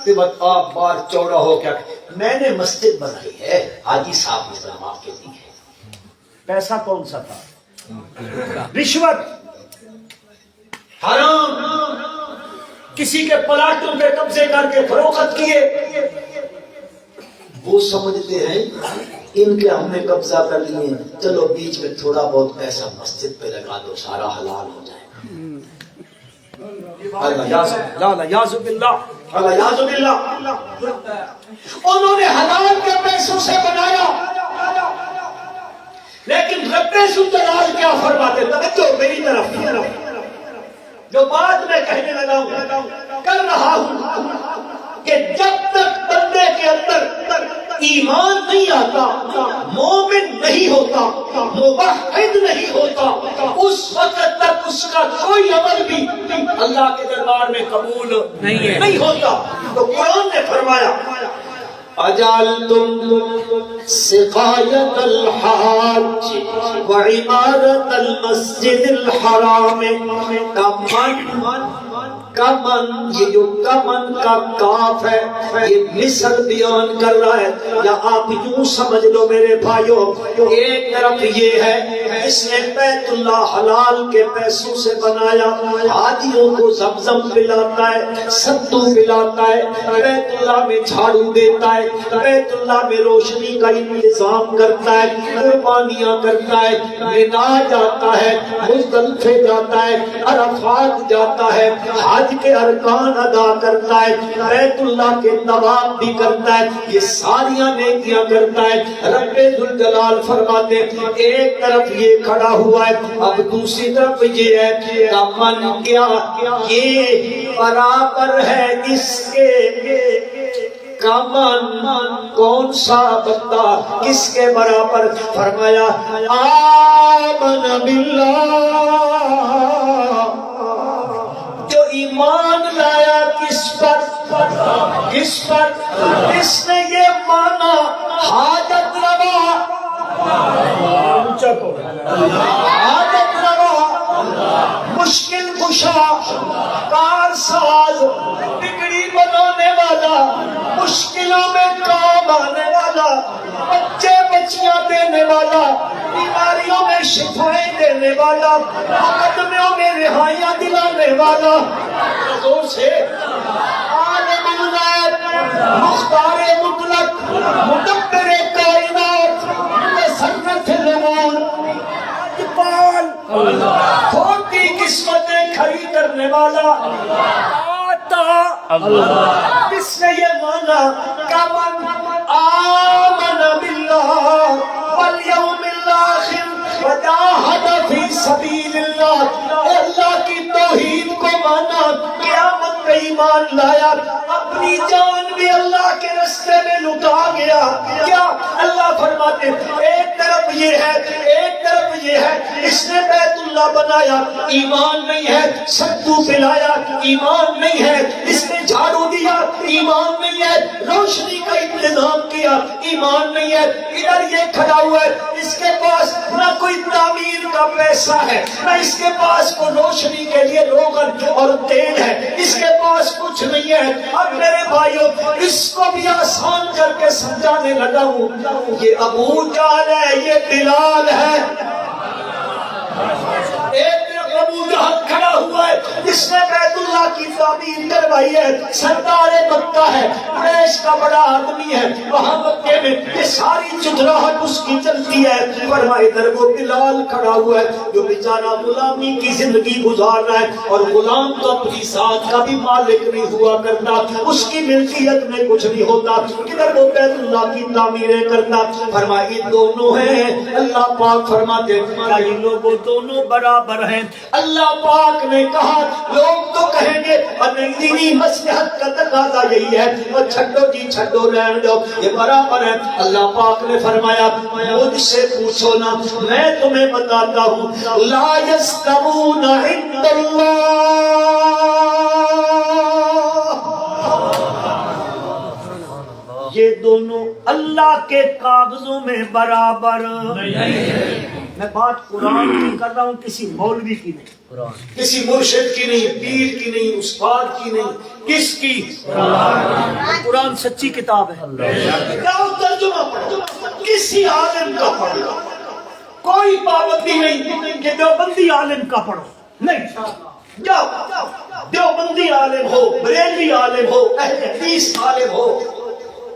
تے بس آپ بار چوڑا ہو کیا میں نے مسجد بنائی ہے، حاجی صاحب اسلام آپ کے دی ہے۔ پیسہ کون سا تھا؟ رشوت، حرام، کسی کے پلاٹوں پہ قبضے کر کے فروخت کیے، وہ سمجھتے ہیں ان کے ہم نے قبضہ کر لیے، چلو بیچ میں تھوڑا بہت پیسہ مسجد پہ لگا دو سارا حلال ہو جائے۔ انہوں نے حلال کے پیسوں سے بنایا، لیکن رب ذوالجلال کیا فرماتے، توجہ میری طرف، جو بات میں کہنے لگا ہوں کر رہا ہوں کہ جب تک بندے کے اندر ایمان نہیں آتا، مومن نہیں ہوتا، موحد نہیں ہوتا، اس وقت تک اس کا کوئی عمل بھی اللہ کے دربار میں قبول نہیں ہوتا۔ تو قرآن نے فرمایا اجعلتم سقایت الحاج وعمارت المسجد الحرام کمن، یہ جو کمن کا کاف ہے یہ مثل بیان کر رہا ہے، یا آپ یوں سمجھ لو میرے بھائیوں، ایک طرف یہ ہے اس نے بیت اللہ حلال کے پیسوں سے بنایا، حاجیوں کو زمزم پلاتا ہے، ستو پلاتا ہے، بیت اللہ میں جھاڑو دیتا ہے، بیت اللہ میں روشنی کا انتظام کرتا ہے، قربانیاں کرتا ہے، منا جاتا ہے، مزدلفے جاتا ہے، عرفات جاتا ہے، حج کے ارکان ادا کرتا ہے، بیت اللہ کے طواف بھی کرتا ہے، یہ ساریاں نیکیاں کرتا ہے۔ رب ذوالجلال فرماتے ہیں ایک طرف یہ کھڑا ہوا ہے، اب دوسری طرف یہ ہے کمن کیا، یہ برابر ہے اس کے، کمن کون سا بندہ کس کے برابر؟ فرمایا آمن باللہ، جو ایمان لایا کس پر؟ کس پر؟ اس نے یہ مانا حاجت روا، حاجت روا، مشکل کشا، کار ساز، بگڑی بنانے والا، مشکلوں میں کام آنے والا، بچے بچیاں دینے والا، بیماریوں میں شفائیں دینے والا، مقدموں میں رہائیاں دلانے والا، زور سے عالم الغیب، مختار مطلق، مدبر کائنات، مصرف الامور، پال کھوٹی قسمتیں کھڑی کرنے والا، کس نے یہ مانا؟ کمن آمن باللہ والیوم الاخر وجاہد فی سبیل اللہ، اللہ کی توحید کو مانا، قیامت میں ایمان لایا، اپنی جان بھی اللہ کے راستے میں لٹا گیا۔ کیا اللہ فرماتے ایک طرف یہ ہے، ایک طرف یہ ہے اس نے بیت اللہ بنایا، ایمان نہیں ہے، ستو پلایا، ایمان نہیں ہے، اس نے جھاڑو دیا، ایمان نہیں ہے، روشنی کا انتظام کیا، ایمان نہیں ہے، ادھر یہ کھڑا ہوا ہے، اس کے پاس نہ کوئی تعمیر کا پیسہ ہے، نہ اس کے پاس کوئی روشنی کے لیے روغن اور تیل ہے، اس کے پاس کچھ نہیں ہے۔ اب میرے بھائیوں اس کو بھی آسان کر کے سمجھانے لگا ہوں، یہ ابو جہل ہے، یہ بلال ہے۔ ایک طرف ابو جہل کھڑا ہوا ہے جس نے بیت اللہ کی تعمیر کروائی ہے، سردار مکہ ہے، قریش کا بڑا آدمی ہے، وہاں مکے میں یہ ساری چتراہٹ اس کی چلتی ہے۔ فرمائے ادھر وہ بلال کھڑا ہوا ہے جو بیچارہ غلامی کی زندگی گزار رہا ہے، اور غلام تو اپنی ذات کا بھی مالک نہیں ہوا کرتا، اس کی ملکیت میں کچھ نہیں ہوتا، کدھر وہ بیت اللہ کی تعمیریں کرتا۔ فرمائے یہ دونوں ہیں، اللہ پاک فرماتے کیا یہ لوگ دونوں برابر ہیں؟ اللہ پاک نے کہا لوگ تو کہیں گے اور نہیں، مصلحت کا تقاضا یہی ہے، اور چھڈو جی چھڈو، رہنے دو، یہ برابر ہے۔ اللہ پاک نے فرمایا مجھ سے پوچھو نا، میں تمہیں بتاتا ہوں، لا یستوون عند اللہ، یہ دونوں اللہ کے کاغذوں میں برابر نہیں۔ میں بات قرآن کی کر رہا ہوں، کسی مولوی کی نہیں، کسی مرشد کی نہیں، پیر کی نہیں، استاد کی نہیں، کس کی؟ قرآن سچی کتاب ہے۔ جاؤ ترجمہ پڑھو، کسی عالم کا پڑھو، کوئی پابندی نہیں کہ دیوبندی عالم کا پڑھو، نہیں، جاؤ دیوبندی عالم ہو، بریلوی عالم ہو، اہل حدیث عالم ہو،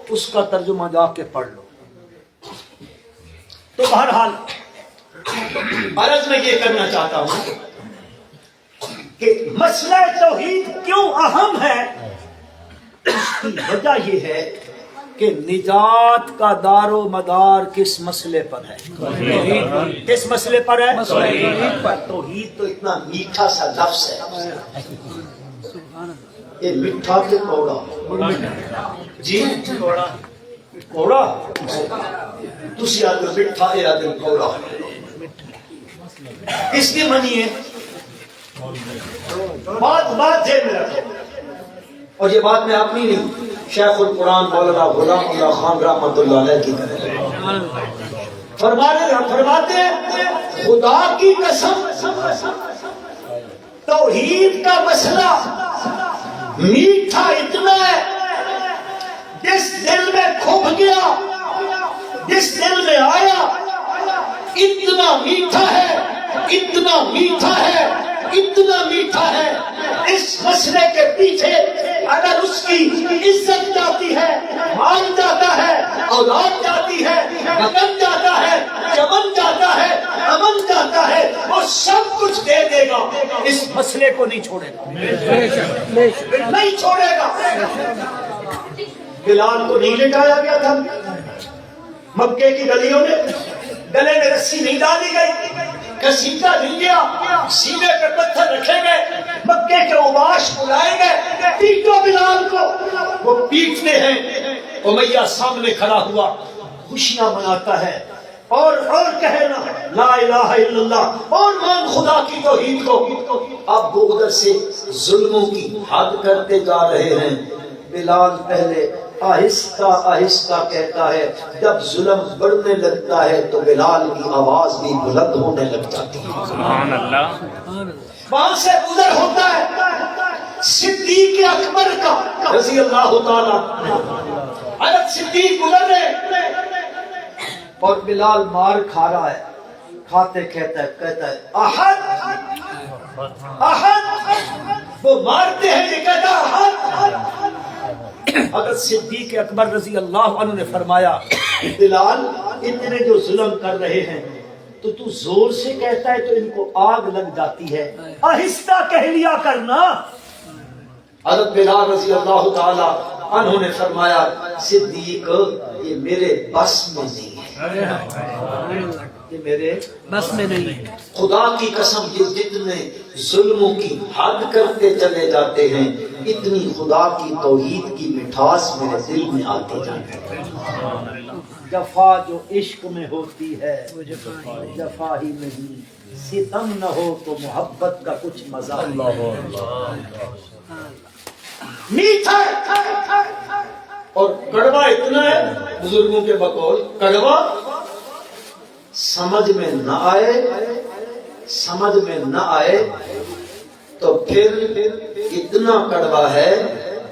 اس کا ترجمہ جا کے پڑھ لو۔ تو بہرحال عرض میں یہ کرنا چاہتا ہوں کہ مسئلہ توحید کیوں اہم ہے، اس کی وجہ یہ ہے کہ نجات کا دار و مدار کس مسئلے پر ہے؟ کس مسئلے پر ہے؟ توحید تو اتنا میٹھا سا لفظ ہے، یہ میٹھا کے کوڑا جی کوڑا تسی آدھے میٹھا یہ آدھے کوڑا اس کی منی ہے بات جیب میں رکھو. اور یہ بات میں اپنی نہیں، شیخ القرآن مولانا غلام اللہ خان رحمۃ اللہ علیہ کی فرماتے ہیں خدا کی قسم توحید کا مسئلہ میٹھا اتنا ہے، جس دل میں کھپ گیا، جس دل میں آیا، اتنا میٹھا ہے، اتنا میٹھا ہے، اتنا میٹھا ہے. اس مسئلے کے پیچھے اگر اس کی عزت جاتی ہے، مال جاتا ہے، اولاد جاتی ہے، وطن جاتا ہے، چمن جاتا ہے، امن جاتا ہے، وہ سب کچھ دے دے گا، اس مسئلے کو نہیں چھوڑے گا، نہیں چھوڑے گا. بلال کو نہیں لٹایا گیا تھا مکے کی گلیوں میں، گلے میں رسی نہیں ڈالی گئی، کسیدہ نہیں گیا، سینے پہ پتھر رکھے گئے، مکے کے اوباش بلائے گئے، پیٹو بلال کو. وہ پیٹتے ہیں، امیہ سامنے کھڑا ہوا خوشیاں مناتا ہے اور کہنا لا الہ الا اللہ اور مان خدا کی توحید کو. اب وہ ادھر سے ظلموں کی حد کرتے جا رہے ہیں. بلال پہلے آہستہ آہستہ کہتا ہے، جب ظلم بڑھنے لگتا ہے تو بلال کی آواز بھی بلند ہونے لگ جاتی ہے. سبحان اللہ. وہاں سے گزر ہوتا ہے صدیق اکبر کا رضی اللہ تعالیٰ، حضرت صدیق گزر رہے اور بلال مار کھا رہا ہے، کھاتے کہتا ہے احد احد، وہ مارتے ہیں یہ کہتا احد. حضرت صدیق اکبر رضی اللہ عنہ نے فرمایا بلال اتنے جو ظلم کر رہے ہیں تو زور سے کہتا ہے تو ان کو آگ لگ جاتی ہے، آہستہ کہہ لیا کرنا. حضرت بلال رضی اللہ تعالی عنہ نے فرمایا صدیق یہ میرے بس میں نہیں ہے، یہ میرے بس میں نہیں. خدا کی قسم یہ جتنے ظلموں کی حد کرتے چلے جاتے ہیں اتنی خدا کی توحید کی مٹھاس میرے دل میں آتی جاتی ہے. جفا جو عشق میں ہوتی ہے جفا ہی نہیں، ستم نہ ہو تو محبت کا کچھ مزہ میٹھا اور کڑوا اتنا ہے. بزرگوں کے بقول کڑوا سمجھ میں نہ آئے تو پھر اتنا کڑوا ہے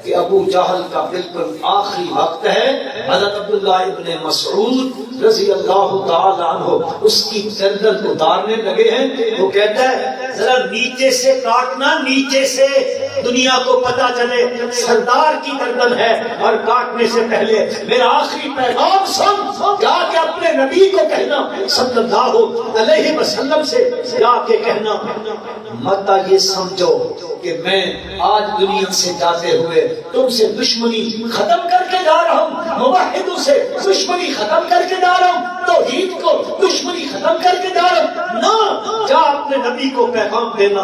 کہ ابو جہل کا بالکل آخری وقت ہے. حضرت عبداللہ ابن مسعود رضی اللہ تعالی عنہ اس کی گردن اتارنے لگے ہیں. وہ کہتا ہے ذرا نیچے سے کاٹنا، نیچے سے دنیا کو پتا چلے سردار کی گردن ہے، اور کاٹنے سے پہلے میرا آخری پیغام سن، جا کے اپنے نبی کو کہنا صلی اللہ علیہ وسلم سے جا کے کہنا مت یہ سمجھو کہ میں آج دنیا سے جاتے ہوئے تم سے دشمنی ختم کر کے جا رہا ہوں، موحدوں سے دشمنی ختم کر کے جا رہا ہوں، توحید کو دشمنی ختم کر کے جا رہا ہوں. نہ، جا اپنے نبی کو پیغام دینا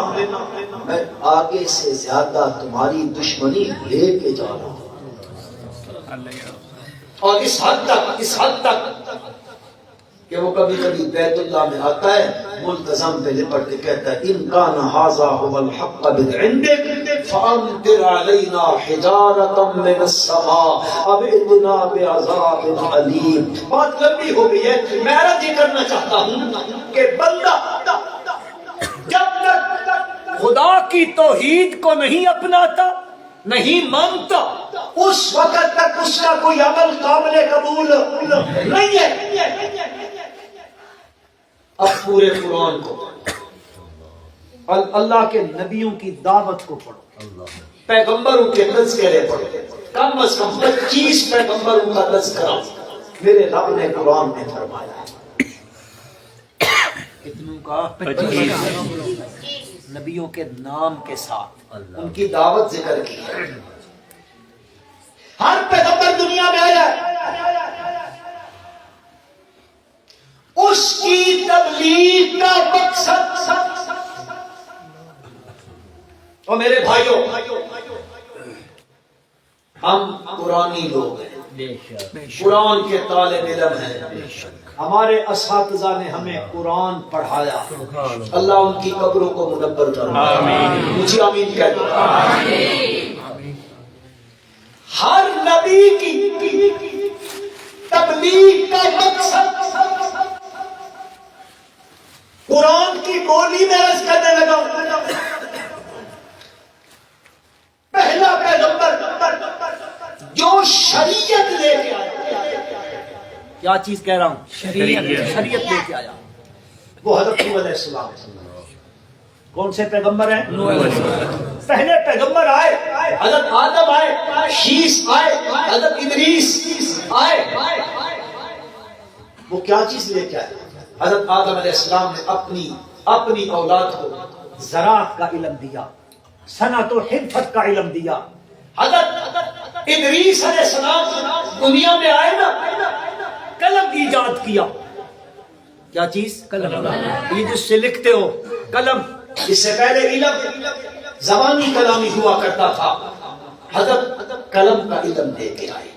میں آگے سے زیادہ تمہاری دشمنی لے کے جا رہا ہوں. اور اس حد تک کہ وہ کبھی کبھی بیت اللہ میں آتا ہے، ملتزم پہ لپٹ کے کہتا ہے ان کان ھذا ھو الحق من عندک فامطر علینا حجارۃ من السماء او ائتنا بعذاب علیم. بات لمبی ہو گئی ہے، میں عرض یہ کرنا چاہتا ہوں کہ بندہ جب تک خدا کی توحید کو نہیں اپناتا، نہیں مانتا، اس وقت تک اس کا کوئی عمل قابل قبول نہیں ہے. اب پورے قرآن کو، اللہ کے نبیوں کی دعوت کو پڑھو، پیغمبروں کے تذکرے پڑھو، کم از کم 25 پیغمبروں کا تذکرہ میرے رب نے قرآن میں فرمایا ہے. کتنوں کا؟ 25 نبیوں کے نام کے ساتھ ان کی دعوت ذکر کی ہے. ہر پیغمبر دنیا میں آیا ہے، اس کی تبلیغ کا مقصد، اور میرے بھائیوں ہم قرآنی لوگ ہیں، قرآن کے طالب علم ہیں، ہمارے اساتذہ نے ہمیں قرآن پڑھایا، اللہ ان کی قبروں کو منور کرے، مجھے آمین کہہ دو۔ ہر نبی کی تبلیغ کا مقصد، قرآن کی بولی میں عرض کرنے لگا ہوں، پہلا پیغمبر جو شریعت لے کے آیا، کیا چیز کہہ رہا ہوں، شریعت لے کے آیا، وہ حضرت نوح علیہ السلام۔ کون سے پیغمبر ہیں؟ نوح علیہ السلام۔ پہلے پیغمبر آئے، حضرت آدم آئے، شیس آئے، حضرت ادریس آئے، وہ کیا چیز لے کے آئے؟ حضرت آدم علیہ السلام نے اپنی اولاد کو زراعت کا علم دیا، صنعت و حرفت کا علم دیا۔ حضرت ادریس علیہ السلام دنیا میں آئے نا، قلم ایجاد کیا۔ کیا چیز؟ قلم۔ یہ جس سے لکھتے ہو قلم، اس سے پہلے علم زبانی کلامی ہوا کرتا تھا، حضرت قلم کا علم دے کے آئے۔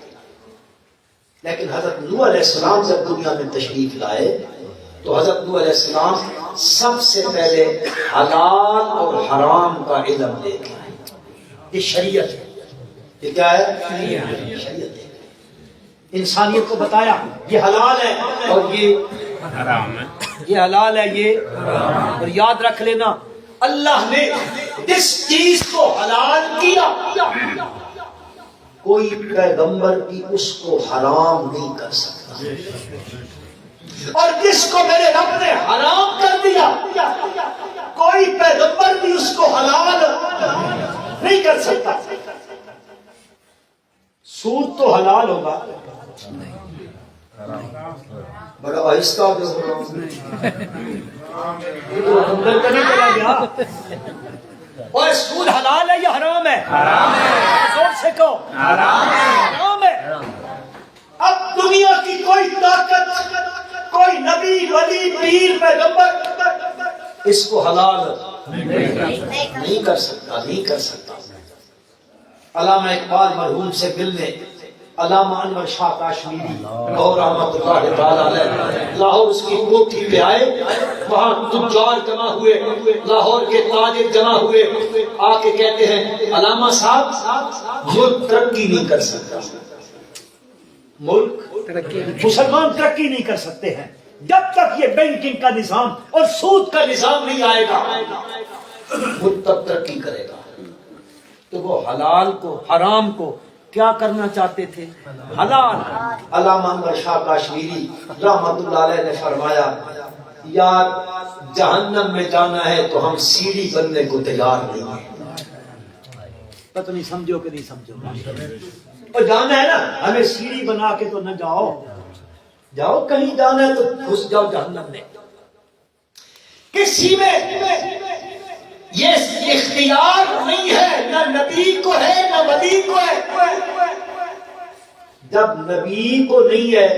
لیکن حضرت نوح علیہ السلام جب دنیا میں تشریف لائے تو حضرت نوح علیہ السلام سب سے پہلے حلال اور حرام کا علم لے کے آئے۔ یہ شریعت ہے، یہ کیا ہے؟ شریعت ہے۔ انسانیت کو بتایا یہ حلال ہے اور یہ حرام ہے، یہ حلال ہے، یہ اور یاد رکھ لینا، اللہ نے جس چیز کو حلال کیا کوئی پیغمبر بھی اس کو حرام نہیں کر سکتا، اور جس کو میرے رب نے حرام کر دیا کوئی پیغمبر بھی اس کو حلال نہیں کر سکتا۔ سود تو حلال ہوگا، بڑا آہستہ جو اندر کا نہیں چلا گیا، اور سود حلال ہے یا حرام ہے؟ زور سے کہو، حرام ہے۔ اب دنیا کی کوئی طاقت، کوئی نبی، ولی، پیر، پیغمبر اس کو حلال نہیں کر سکتا۔ علامہ اقبال مرحوم سے ملنے علامہ انور شاہ کاشمیری اور رحمۃ اللہ تعالی علیہ لاہور اس کی کوٹھی پہ آئے، وہاں تجار جمع ہوئے، لاہور کے تاجر جمع ہوئے، آ کے کہتے ہیں علامہ صاحب ملک ترقی نہیں کر سکتا، ملک مسلمان ترقی نہیں کر سکتے ہیں جب تک یہ بینکنگ کا نظام اور سود کا نظام نہیں آئے گا، ملک تب ترقی کرے گا۔ تو وہ حلال کو، حرام کو کیا کرنا چاہتے تھے؟ حلال۔ علامہ انور شاہ کاشمیری رحمۃ اللہ علیہ نے فرمایا، یار جہنم میں جانا ہے تو ہم سیڑھی بننے کو تیار نہیں ہیں۔ پتہ نہیں سمجھو کہ نہیں سمجھو، اور جانا ہے نا، ہمیں سیڑھی بنا کے تو نہ جاؤ کہیں جانا ہے تو گھس جاؤ جہنم میں۔ کسی میں یہ اختیار نہیں ہے، نہ نبی کو ہے نہ ولی کو ہے۔ جب نبی کو نہیں ہے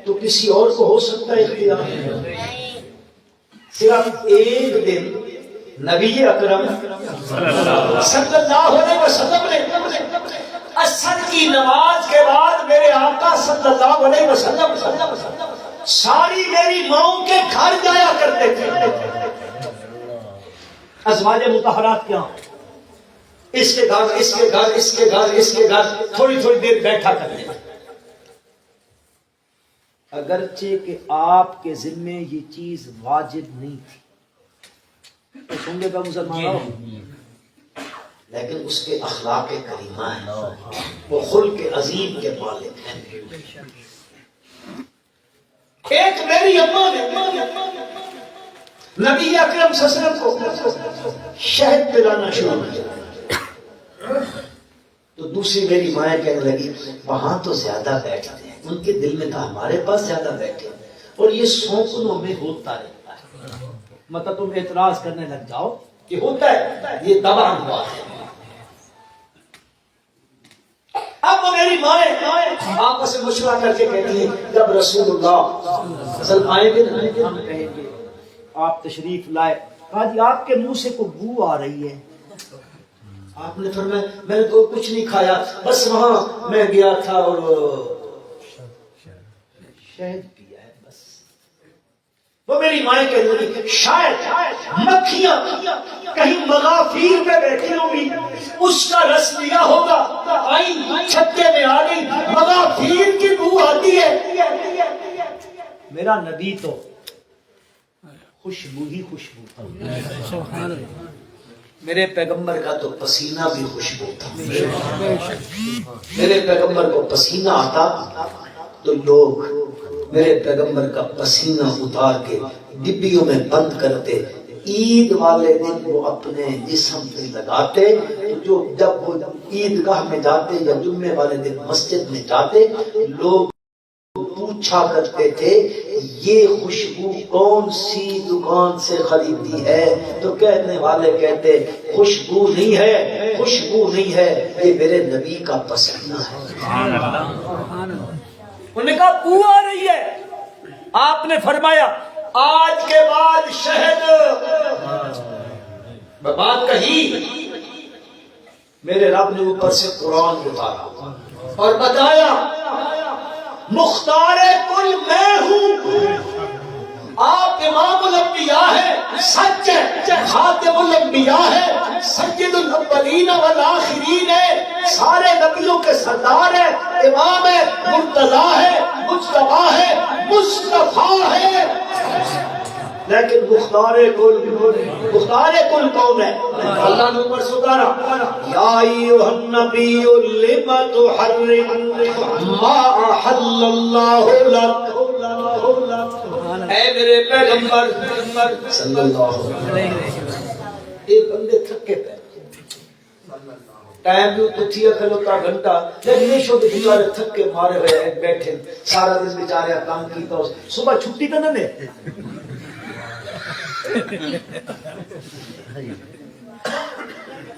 تو کسی اور کو ہو سکتا ہے اختیار؟ صرف ایک دن نبی اکرم صلی اللہ علیہ وسلم نے عصر کی نماز کے بعد میرے آقا صلی اللہ علیہ وسلم ساری میری ماؤں کے گھر جایا کرتے تھے۔ ازواج مطہرات کیا، اس کے گھر، اس کے گھر، اس کے گھر، اس کے گھر، تھوڑی تھوڑی دیر بیٹھا کرتے ہیں۔ اگرچہ کہ آپ کے ذمے یہ چیز واجب نہیں تھی، تو سنگے کا مسلمان، لیکن اس کے اخلاق کریمہ ہیں، وہ خلق عظیم کے مالک ہیں۔ ایک میری اماں نے نبی اکرم صلی اللہ علیہ وسلم کو شہد پلانا شروع کیا، تو دوسری میری مائیں کہنے لگی وہاں تو زیادہ بیٹھتے ہیں، ان کے دل میں تھا ہمارے پاس زیادہ بیٹھے، اور یہ سونکنوں میں ہوتا رہتا ہے۔ مطلب تم اعتراض کرنے لگ جاؤ کہ ہوتا ہے، یہ دبا ہوا ہے۔ اب وہ میری مائیں آپس میں مشورہ کر کے کہتی ہیں جب رسول اللہ اصل آئیں گے نا ہم کہیں گے آپ تشریف لائے، کہا جی آپ کے منہ سے کوئی بو آ رہی ہے. آپ نے فرمایا میں نے تو کچھ نہیں کھایا، بس وہاں میں گیا تھا اور شہد پیا ہے بس. وہ میری مائیں کہنے لگی شاید مکھیاں کہیں مغافیر پہ بیٹھی ہوگی، اس کا رس لیا ہوگا، آئی چھتے میں آ گئی، مغافیر کی بو آتی ہے. میرا نبی تو خوشبو ہی خوشبو تھا، میرے پیغمبر کا تو پسینہ بھی خوشبو تھا. میرے پیغمبر کو پسینہ آتا تو لوگ میرے پیغمبر کا پسینہ اتار کے ڈبیوں میں بند کرتے، عید والے دن وہ اپنے جسم پہ لگاتے. جو جب وہ عیدگاہ میں جاتے یا جمعے والے دن مسجد میں جاتے، لوگ پوچھا کرتے تھے یہ خوشبو کون سی دکان سے خریدی ہے؟ تو کہنے والے کہتے خوشبو نہیں ہے، خوشبو نہیں ہے، یہ میرے نبی کا پسینہ ہے. انہوں نے کہا بو آ رہی ہے. آپ نے فرمایا آج کے بعد شہد بات کہی. میرے رب نے اوپر سے قرآن اتارا اور بتایا مختار کل میں ہوں. آپ امام الانبیاء ہے، سچ ہے، خاتم الانبیاء ہے، سید الاولین والآخرین ہے، سارے نبیوں کے سردار ہے، امام ہے، مرتضیٰ ہے، مجتبیٰ ہے، مصطفیٰ ہے. لیکن مختار کل کون ہے؟ اللہ نے اوپر ستارا یا ایھا النبی لم تحرم ما احل اللہ لک. اے میرے پیغمبر صلی اللہ علیہ وسلم. ایک بندے تھکے پے ٹائم بھی تو تھیا کھلوتا گھنٹہ، لیکن یہ شو بیچارے تھکے مارے ہوئے بیٹھے سارا دن بیچارے کام کیتا، صبح چھٹی تو نہ لے.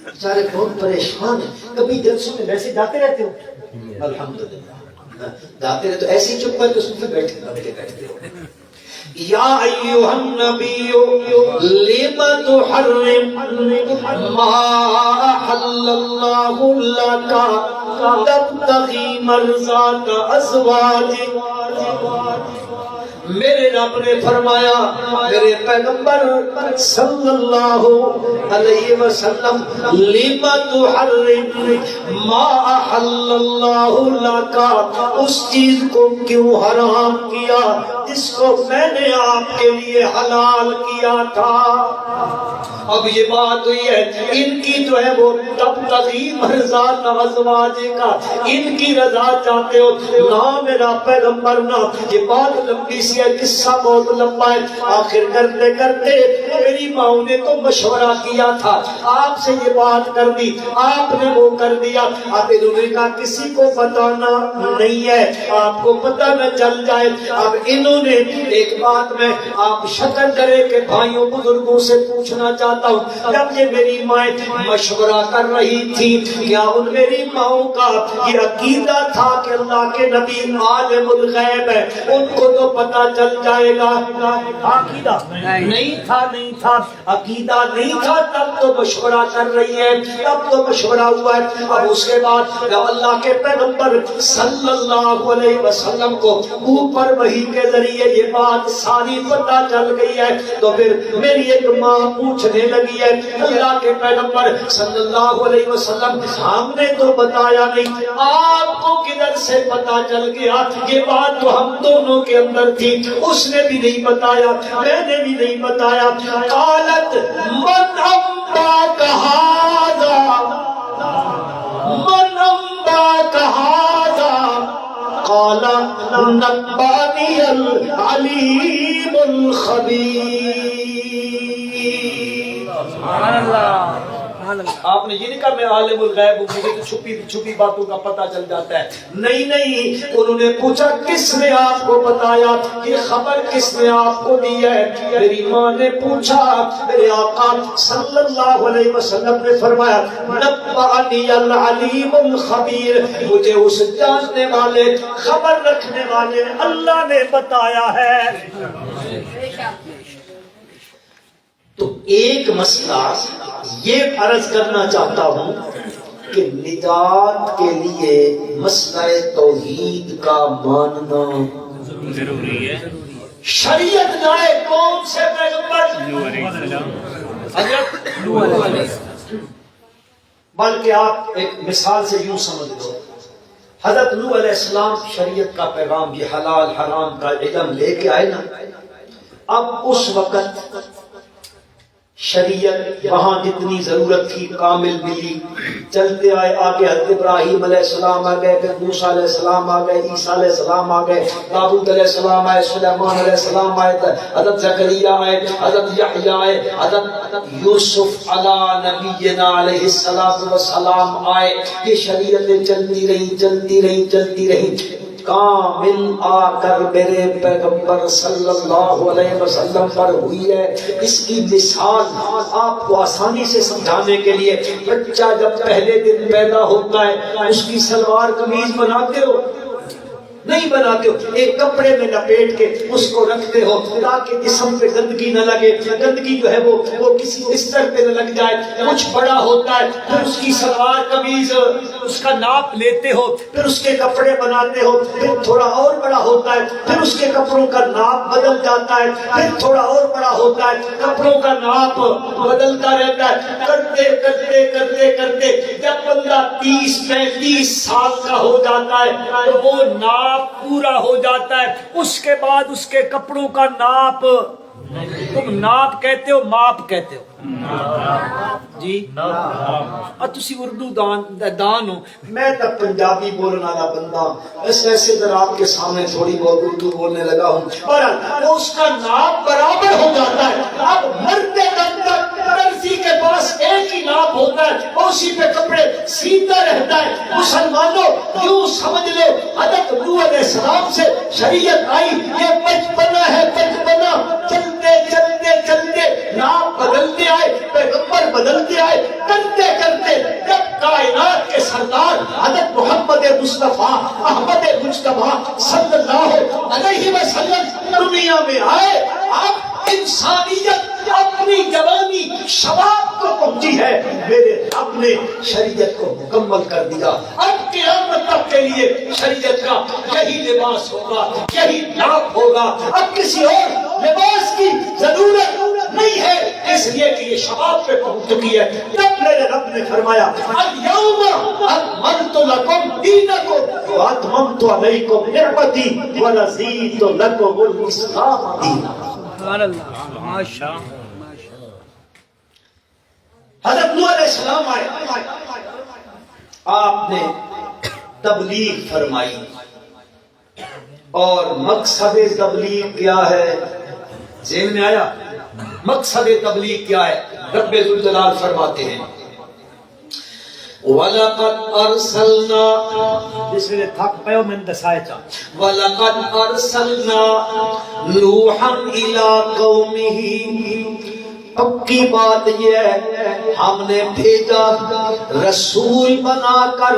بیچارے بہت پریشان ہیں. کبھی جلسوں میں ویسے جاتے رہتے ہو؟ الحمدللہ جاتے رہتے، ایسے ہی چپ کر کے صوفے بیٹھتے ہو. یا ایھا النبی لم تحرم ما احل اللہ لک تبتغی مرضات ازواجک. میرے رب نے فرمایا میرے پیغمبر صلی اللہ علیہ وسلم لم تحرم ما احل اللہ لک، اس چیز کو کیوں حرام کیا جس کو میں نے آپ کے لیے حلال کیا تھا. اب یہ بات ہوئی ہے ان کی جو ہے وہ تبتغی مرضات ازواجک کا، ان کی رضا چاہتے ہو نہ میرا پیغمبر نہ. یہ بات لمبی سی ہے، قصہ بہت لمبا ہے. آخر کرتے کرتے میری ماں نے تو مشورہ کیا تھا، آپ سے یہ بات کر دی، آپ نے وہ کر دیا. اب انہوں نے کہا کسی کو بتانا نہیں ہے، آپ کو پتہ نہ چل جائے. اب انہوں نے ایک بات میں آپ شکر کرے کہ بھائیوں بزرگوں سے پوچھنا چاہتا ہوں، جب یہ میری ماں مشورہ کر رہی تھی کیا ان میری ماؤں کا یہ عقیدہ تھا کہ اللہ کے نبی عالم الغیب ہے، ان کو تو پتہ چل جائے گا؟ عقیدہ نہیں تھا، عقیدہ نہیں تھا. تب تو مشورہ کر رہی ہے، تب تو مشورہ ہوا ہے. اب اس کے بعد جب اللہ کے پیغمبر صلی اللہ علیہ وسلم کو اوپر وحی کے ذریعے یہ بات ساری پتہ چل گئی ہے تو پھر میری ایک ماں پوچھنے لگی ہے اللہ کے پیغمبر صلی اللہ علیہ وسلم ہم نے تو بتایا نہیں، آپ کو کدھر سے پتہ چل گیا؟ یہ بات تو ہم دونوں کے اندر تھی، اس نے بھی نہیں بتایا، میں نے بھی نہیں بتایا. قالت من انباک ھذا، من انباک ھذا؟ قال نبأني العليم الخبير. آپ نے یہ نہیں کہا میں عالم الغیب ہوں، مجھے تو چھپی چھپی باتوں کا پتہ چل جاتا ہے. نہیں، انہوں نے پوچھا کس نے آپ کو بتایا، یہ خبر کس نے آپ کو دی ہے؟ میری ماں نے پوچھا. میرے آقا صلی اللہ علیہ وسلم نے فرمایا نبأنی العلیم الخبیر، مجھے اس جاننے والے خبر رکھنے والے اللہ نے بتایا ہے. تو ایک مسئلہ یہ عرض کرنا چاہتا ہوں کہ نجات کے لیے مسئلہ توحید کا ماننا ضروری ہے. شریعت لائے کون سے پیغمبر؟ حضرت، بلکہ آپ ایک مثال سے یوں سمجھ لو، حضرت نوح علیہ السلام شریعت کا پیغام، یہ حلال حرام کا علم لے کے آئے نا. اب اس وقت شریعت وہاں جتنی ضرورت تھی کامل ملی. چلتے آئے آگے حضرت ابراہیم علیہ السلام آ گئے، پھر موسیٰ علیہ السلام آ گئے، عیسیٰ علیہ السلام آ گئے، داؤد علیہ السلام آئے، سلیمان علیہ السلام آئے، حضرت زکریا آئے، حضرت یحییٰ آئے، حضرت یوسف علی نبینا علیہ السلام آئے. یہ شریعتیں چلتی رہی چلتی رہی چلتی رہی. کامل آ کر میرے پیغمبر صلی اللہ علیہ وسلم پر ہوئی ہے. اس کی مثال آپ کو آسانی سے سمجھانے کے لیے، بچہ جب پہلے دن پیدا ہوتا ہے اس کی سلوار قمیض بناتے ہو؟ نہیں بناتے ہو. ایک کپڑے میں لپیٹ کے اس کو رکھتے ہو تاکہ جسم پہ گندگی نہ لگے، گندگی جو ہے وہ کسی بستر پہ نہ لگ جائے. کچھ بڑا ہوتا ہے پھر اس کی سلوار قمیض اس کا ناپ لیتے ہو، پھر اس کے کپڑے بناتے ہو. پھر تھوڑا اور بڑا ہوتا ہے پھر اس کے کپڑوں کا ناپ بدل جاتا ہے. پھر تھوڑا اور بڑا ہوتا ہے کپڑوں کا ناپ بدلتا رہتا ہے. کرتے کرتے کرتے کرتے جب بندہ 30-35 سال کا ہو جاتا ہے تو وہ ناپ پورا ہو جاتا ہے. اس کے بعد اس کے کپڑوں کا ناپ، تم ناپ کہتے ہو ماپ کہتے ہو جی؟ اور تسی اردو دان ہو، میں تو پنجابی بولنے والا بندہ، ایسے ذرا آپ کے سامنے تھوڑی بہت اردو بولنے لگا ہوں، اور اس کا ناپ برابر ہو جاتا ہے. اب مرتے دم تک درزی کے پاس ایک ہی ناپ ہوتا ہے، اسی پہ کپڑے سیدھا رہتا ہے. مسلمانوں یوں سمجھ لو حضرت نوح علیہ السلام سے شریعت آئی، یہ بچپنا ہے بچپنا. چلتے چلتے چلتے ناپ بدلتے آئے، پیغمبر بدلتے آئے، کرتے کرتے جب کائنات کے سردار حضرت محمد مصطفیٰ احمد مجتبیٰ صلی اللہ علیہ وسلم دنیا میں آئے، اب انسانیت اپنی جوانی شباب کو پہنچی ہے. میرے رب نے شریعت کو مکمل کر دیا. اب قیامت تک کے لیے شریعت کا یہی لباس ہوگا، یہی ناپ ہوگا. اب کسی اور لباس کی ضرورت نہیں ہے، اس لیے کہ یہ شباب پہ پہنچ چکی ہے. تب میرے رب نے فرمایا الیوم اکملت لکم دینکم واتممت علیکم نعمتی ورضیت لکم الاسلام دینا. سبحان اللہ، ماشاء حضرت نوح علیہ السلام آئے، آپ نے تبلیغ فرمائی. اور مقصد تبلیغ کیا ہے؟ ذہن میں آیا مقصد تبلیغ کیا ہے؟ رب ذوالجلال فرماتے ہیں وَلَقَدْ أَرْسَلْنَا، جس میں تھک پہ میں دسائے چاہ، وَلَقَدْ أَرْسَلْنَا نُوحًا إِلَىٰ قَوْمِهِ. پکی بات یہ ہے ہم نے بھیجا رسول بنا کر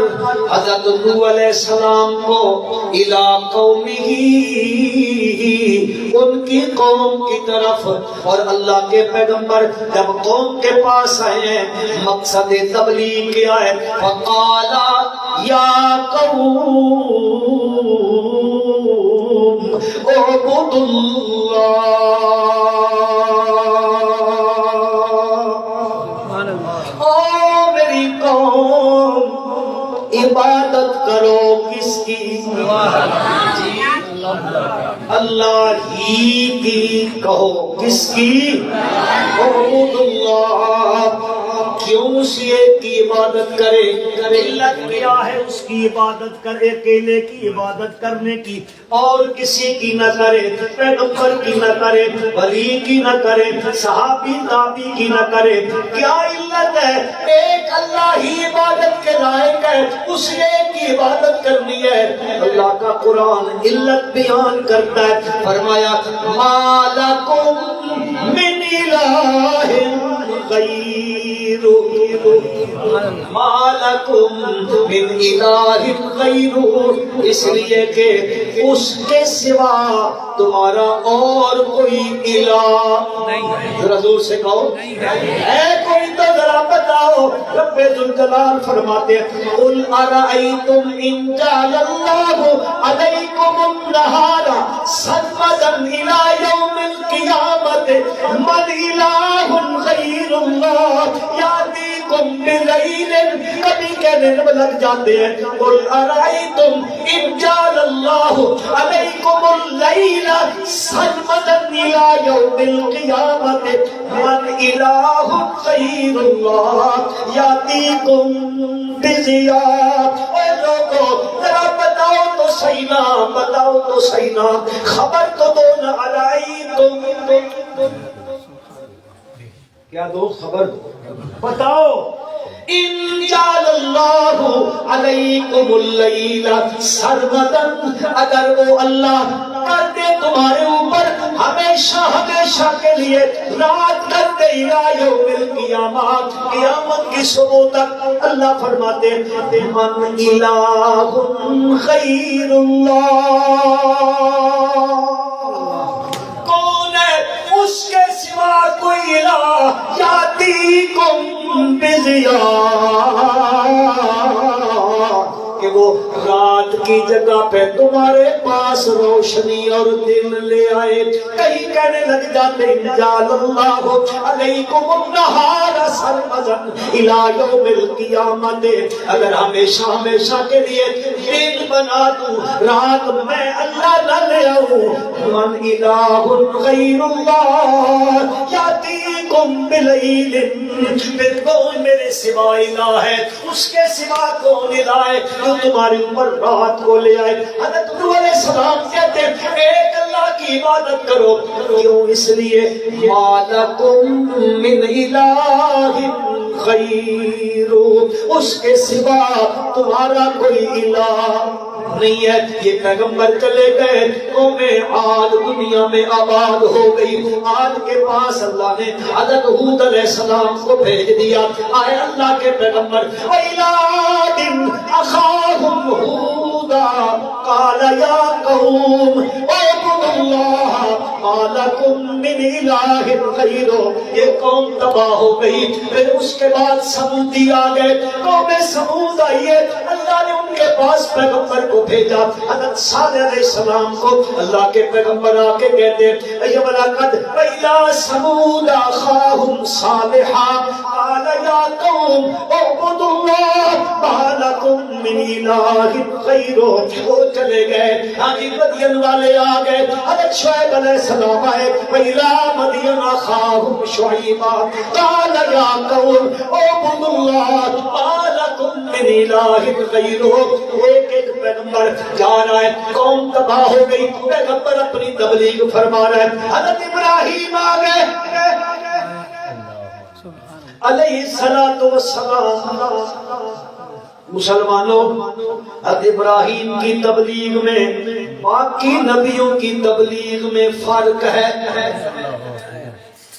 حضرت نوح علیہ السلام کو الی قومہ، ان کی قوم کی طرف. اور اللہ کے پیغمبر جب قوم کے پاس آئے ہیں مقصد تبلیغ کیا ہے؟ فقال یا قوم اعبدوا اللہ، عبادت کرو کس کی؟ اللہ ہی کی. کہو کس کی؟ اعبدوا اللہ. کیوں اس ایک کی عبادت کرے؟ علت کیا ہے اس کی عبادت کرے، اکیلے کی عبادت کرنے کی، اور کسی کی نہ کرے، پیغمبر کی نہ کرے، ولی کی نہ کرے، صحابی تابی کی نہ کرے؟ کیا علت ہے؟ ایک اللہ ہی عبادت کے لائق ہے، اس ایک کی عبادت کرنی ہے۔ اللہ کا قرآن علت بیان کرتا ہے، فرمایا ما لکم من الہ غیرہ، ما لکم من الہ غیرہ، اس لیے کہ اس کے سوا تمہارا اور کوئی الہ نہیں۔ ذرا زور سے کہو ہے کوئی تو ذرا بتاؤ۔ رب ذوالجلال فرماتے ہیں قل ارأیتم ان جعل اللہ علیکم النہار سرمدا الی یوم القیامت من الہ غیر اللہ یاتیکم بلیل، کبھی کہنے لگ جاتے ہیں قل ارأیتم ان جعل اللہ علیکم اللیل سرمدا الی یوم القیامت من الہ غیر اللہ یاتیکم بضیاء۔ اے لوگو ذرا بتاؤ تو صحیح نا، بتاؤ تو صحیح نا، خبر تو دو نا، ارائیتم کیا دو؟ خبر دو، بتاؤ ان جعل اللہ علیکم اللیل سرمدا، اگر وہ اللہ کر دے تمہارے اوپر ہمیشہ ہمیشہ کے لیے رات کر دے الی یوم القیامت، قیامت کی صبح تک، اللہ فرماتے ہیں من الہ غیر اللہ، کون ہے اس کے سوا کوئی الہ، یاتیکم بضیاء، کہ وہ رات کی جگہ پہ تمہارے پاس روشنی اور دن لے آئے۔ کہیں کہنے لگ جاتے جعل اللہ علیکم النہار سرمدا الی یوم القیامت، اگر ہمیشہ ہمیشہ کے لیے دن بنا دوں، رات میں اللہ نہ لے آؤں، من الہ غیر اللہ یاتیکم بلیل، پھر کون میرے سوا الہ ہے؟ اس کے سوا کون الہ ہے جو تمہارے اوپر رات کو لے آئے؟ حضرت نوح علیہ السلام کہتے ہیں ایک اللہ کی عبادت کرو، کیوں؟ اس لیے ما لکم من الہ غیر، اس کے سوا تمہارا کوئی الہ نہیں ہے۔ یہ پیغمبر چلے گئے، قوم عاد دنیا میں آباد ہو گئی، عاد کے پاس اللہ نے حضرت ہود علیہ السلام کو بھیج دیا۔ آئے اللہ کے پیغمبر وَإِلَىٰ عَادٍ أَخَاهُمْ هُودًا قَالَ يَا قَوْمِ اعْبُدُوا اللَّهَ مَا لَكُم مِّنْ إِلَٰهٍ غَيْرُهُ، یہ قوم تباہ ہو گئی۔ پھر اس کے بعد سمودی آ گئے، قوم سمود آئی ہے، اللہ نے ان کے پاس پیغمبر کو بھیجا، حضرت صالح علیہ السلام کو اللہ کے پیغمبر آ کے کہتے ہیں وَلَقَدْ وَإِلَىٰ ثَمُودَ أَخَاهُمْ صَالِحًا قَالَ يَا قَوْمِ اعْبُدُوا اللَّهَ مَا لَكُم مِّنْ إِلَٰهٍ غَيْرُهُ، وہ چلے گئے۔ آگے مدین والے آ گئے، حضرت شعیب علیہ السلام آئے وَإِلَىٰ مَدْيَنَ أَخَاهُمْ شُعَيْبًا قَالَ يَا قَوْمِ اعْبُدُوا اللَّهَ مَا لَكُم مِّنْ إِلَٰهٍ غَيْرُهُ۔ ایک ایک پیغمبر جا رہا ہے، قوم تباہ ہو گئی، پیغمبر اپنی تبلیغ فرما رہا ہے۔ حضرت ابراہیم آ گئے علیہ السلام۔ مسلمانوں، حضرت ابراہیم کی تبلیغ میں باقی نبیوں کی تبلیغ میں فرق ہے۔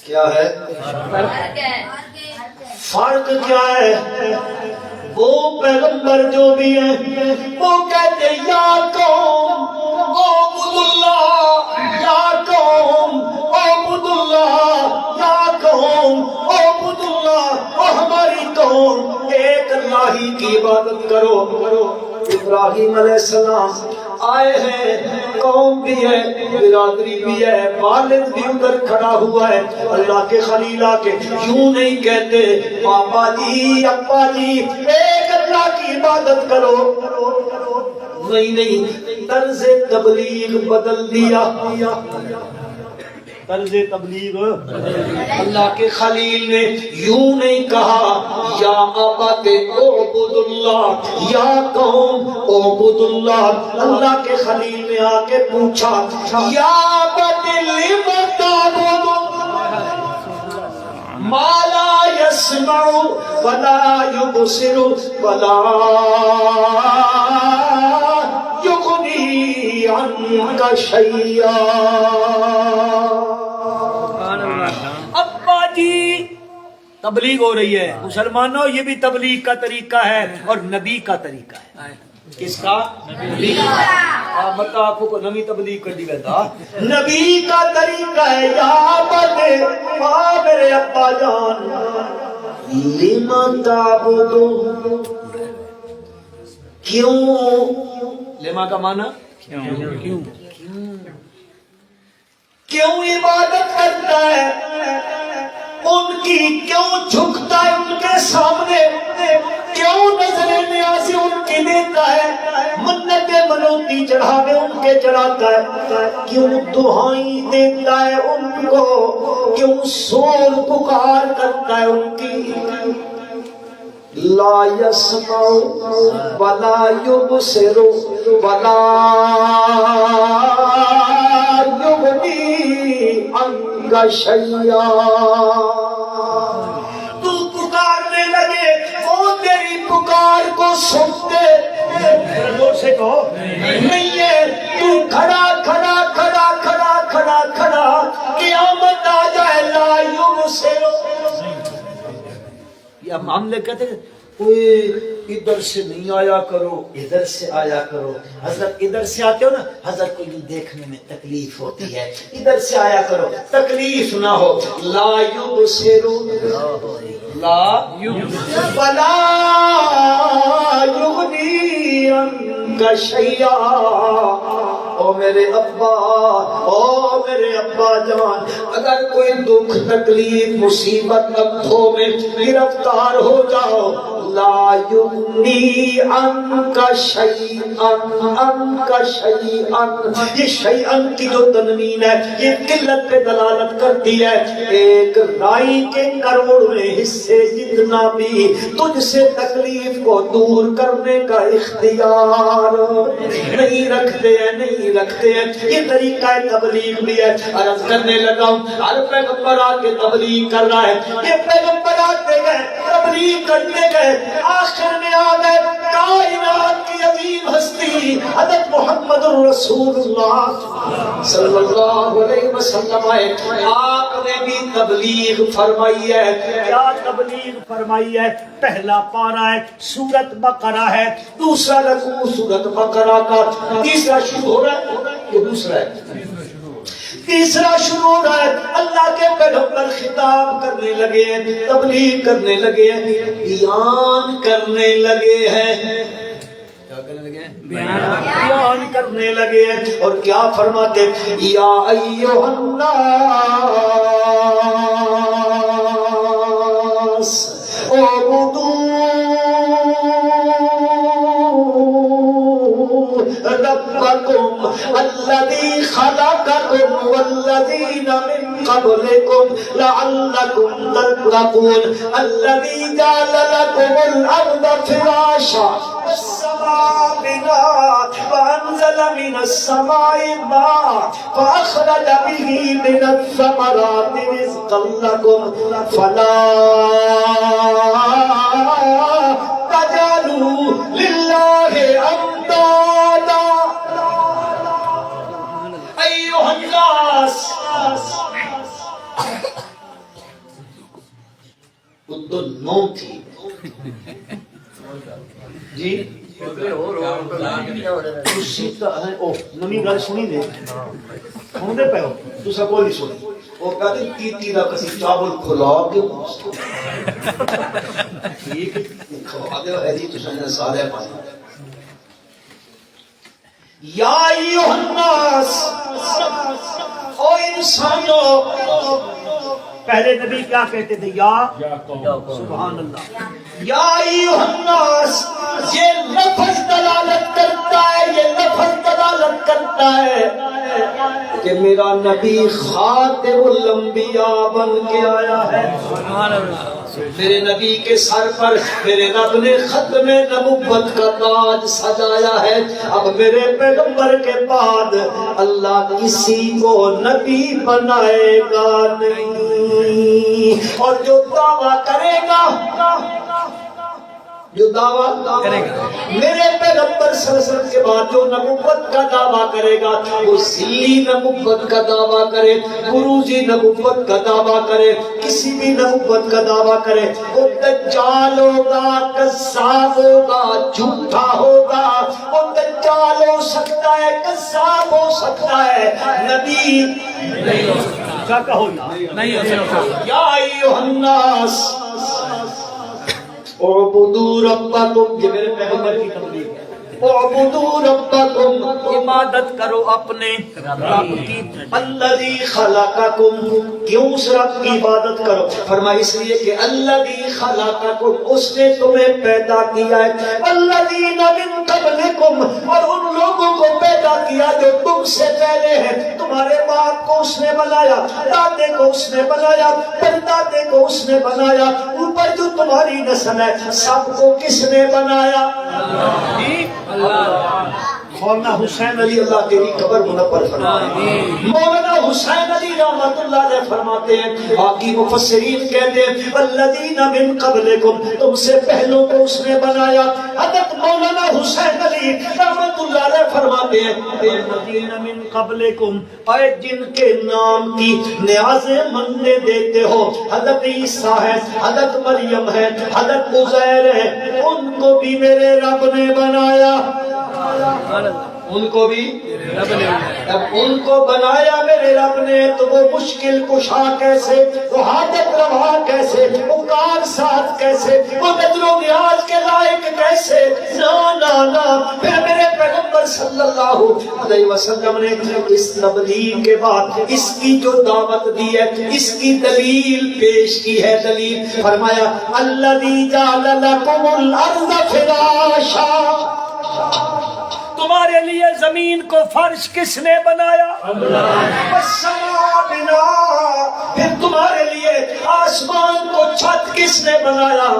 کیا ہے فرق؟ کیا ہے؟ وہ پیغمبر جو بھی ہیں وہ کہتے یا قوم اعبدوا اللہ، یا قوم اعبدوا اللہ، یا قوم اعبدوا اللہ، اور ہماری قوم ایک اللہ ہی کی عبادت کرو۔ ابراہیم علیہ السلام آئے ہیں، قوم بھی ہے، برادری بھی ہے، والد بھی ادھر کھڑا ہوا ہے، اللہ کے خلیل آ کے یوں نہیں کہتے پاپا جی ابا جی ایک اللہ کی عبادت کرو، نہیں نہیں، طرز تبلیغ بدل دیا۔ طرز تبلیغ اللہ کے خلیل نے یوں نہیں کہا یا ابت اعبد اللہ، یا قوم اعبد اللہ۔ اللہ کے خلیل نے آ کے پوچھا یا ابت لم تعبد ما لا يسمع ولا يبصر ولا يغني عنك شيئا۔ ابا جی تبلیغ ہو رہی ہے مسلمانوں، یہ بھی تبلیغ کا طریقہ ہے اور نبی کا طریقہ ہے۔ کس کا؟ نبی کا۔ مطلب آپ کو نبی تبلیغ کر دی گیا نبی کا طریقہ ہے۔ یا بنے میرے ابا جان لما تعبدو، کیوں؟ لما کا معنی کیوں عبادت کرتا ہے ان کی، کیوں جھکتا ہے ان کے سامنے، کیوں نظر نیازی ان کی دیتا ہے، منتیں منوتی چڑھاوے ان کے چڑھاتا ہے، کیوں دعائیں دیتا ہے ان کو، کیوں سور پکار کرتا ہے ان کی۔ لا يسمع ولا يبصر ولا يغني عنك شيئا۔ تو پکارنے لگے وہ تیری پکار کو سنتے زور سے کہو نہیں ہے، تو کھڑا کھڑا کھڑا کھڑا کھڑا کھڑا قیامت آ جائے لا يبصر۔ ہم نے کہتے ہیں کوئی ادھر سے نہیں آیا کرو ادھر سے آیا کرو، حضرت ادھر سے آتے ہو نا حضرت کو یہ دیکھنے میں تکلیف ہوتی ہے، ادھر سے آیا کرو تکلیف نہ ہو۔ لا یبصر لا ولا یغنی عنک شیئا۔ او میرے ابا، او میرے ابا جان، اگر کوئی دکھ تکلیف مصیبت ابتوں میں گرفتار ہو جاؤ، لا یغنی عنک شیئا عنک شیئا، یہ شیئا کی جو تنوین ہے یہ قلت پہ دلالت کرتی ہے۔ ایک رائی کے کروڑویں حصے جتنا بھی تجھ سے تکلیف کو دور کرنے کا اختیار نہیں رکھتے ہیں، نہیں رکھتے ہیں۔ یہ طریقہ تبلیغ بھی ہے۔ عرض کرنے لگا ہوں ہر پیغمبر آ کے تبلیغ کر رہا ہے، یہ پیغمبر آتے گئے تبلیغ کرتے گئے، آخر میں آ گئے کائنات کی عظیم ہستی حضرت محمد رسول اللہ صلی اللہ علیہ وسلم آئے۔ آپ نے بھی تبلیغ فرمائی ہے۔ کیا تبلیغ فرمائی ہے؟ پہلا پارہ ہے سورت بقرہ ہے، دوسرا رکوع سورت بقرہ کا، تیسرا شروع ہو رہا ہے، یہ دوسرا ہے، تیسرا شروع ہو رہا ہے۔ اللہ کے پیغمبر خطاب کرنے لگے ہیں، تبلیغ کرنے لگے ہیں، بیان کرنے لگے ہیں، کیا کرنے لگے ہیں؟ بیان کرنے لگے ہیں۔ اور کیا فرماتے؟ یا ایھا الناس اعبدوا ربکم الذی خلقکم والذین من قبلکم لعلکم تتقون الذی جعل لکم الارض فراشا والسماء بناء وانزل من السماء ماء فاخرج به من الثمرات رزقا لکم فلا تجعلوا للہ اندادا ایھا الناس۔ تو نو تھی جی نمی گل سنی دے سنتے پہ ہو تو سب کو نہیں سنی۔ وہ کہتے تیتی دا کسی چاول کھلا کے ٹھیک کھوا دے ایسی تو سننے سارے پاس۔ یا ایھا الناس، او انسانوں، پہلے نبی کیا کہتے تھے؟ یا سبحان اللہ، یا ایھا الناس، یہ لفظ دلالت کرتا ہے، یہ لفظ دلالت کرتا ہے کہ میرا نبی خاتم الانبیاء بن کے آیا ہے. سبحان اللہ. میرے نبی کے سر پر میرے رب نے ختم نبوت کا تاج سجایا ہے. اب میرے پیغمبر کے بعد اللہ کسی کو نبی بنائے گا نہیں. اور جو دعویٰ کرے گا کرے گا میرے پیغمبر صلی اللہ علیہ وسلم کے بعد جو نبوت کا دعویٰ کرے گا وہ ذلی نبوت کا دعویٰ کرے, بروزی نبوت کا دعویٰ کرے, کسی بھی نبوت کا دعویٰ کرے, وہ دجال ہوگا, کذاب ہوگا, جھوٹا ہوگا. وہ دجال ہو سکتا ہے, کذاب ہو سکتا ہے, نبی نہیں ہو سکتا. کیا کہو نہیں ہو سکتا. یا ایھا الناس اعبدوا ربکم, یہ میرے پیغمبر کی تبلیغ ہے. اعبدوا ربکم, عبادت کرو اپنے رب کی. الذی خلقکم, کیوں اس رب کی عبادت کرو؟ فرمایا اس لیے کہ الذی خلقکم, اس نے تمہیں پیدا کیا ہے. الذین من قبلکم, اور ان لوگوں کو پیدا کیا جو تم سے پہلے ہیں. تمہارے باپ کو اس نے بنایا, دادے کو اس نے بنایا, پردادے کو اس نے بنایا, اوپر جو تمہاری نسل ہے سب کو کس نے بنایا؟ مولانا حسین علی اللہ تیری قبر منور فرمائے. مولانا حسین علی رحمت اللہ علیہ فرماتے ہیں, باقی مفسرین کہتے ہیں والذین من قبلکم, تم سے پہلوں کو اس نے بنایا. حضرت مولانا حسین علی رحمت اللہ علیہ فرماتے ہیں والذین من قبلکم, اے جن کے نام کی نیازیں مننے دیتے ہو, حضرت عیسیٰ ہے, حضرت مریم ہے, حضرت عزیر ہے, ان کو بھی میرے رب نے بنایا. ان کو بھی جب ان کو بنایا میرے رب نے تو وہ مشکل کشا کیسے, وہ حاجت روا کیسے, وہ کار ساتھ کیسے, وہ نظر و نیاز کے لائق کیسے, نا پھر میرے پیغمبر صلی اللہ علیہ وسلم نے اس تبلیغ کے بعد اس کی جو دعوت دی ہے اس کی دلیل پیش کی ہے. دلیل فرمایا الذی جعل لکم الارض فراشا, تمہارے لیے زمین کو فرش کس نے بنایا؟ والسماء بناء, پھر تمہارے لیے آسمان کو چھت کس نے بنایا؟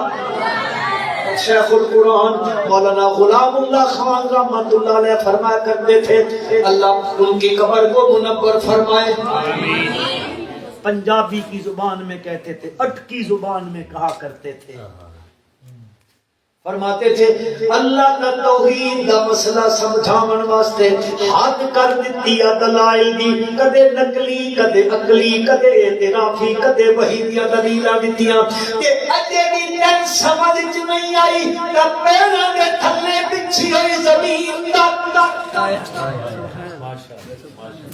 شیخ القرآن مولانا غلام اللہ خان رحمت اللہ علیہ فرمایا کرتے تھے اللہ ان کی قبر کو منور فرمائے. پنجابی کی زبان میں کہتے تھے, اٹکی زبان میں کہا کرتے تھے, فرماتے تھے اللہ کا توحید دا مسئلہ سمجھاون واسطے حد کر دتی دلائل دی, کدے نقلی, کدے عقلی, کدے اعترافی, کدے وحی دی دلیلاں دتیاں تے اجے بھی تن سمجھ چ نہیں آئی تے پیراں دے تھلے پچھی ہوئی زمین دا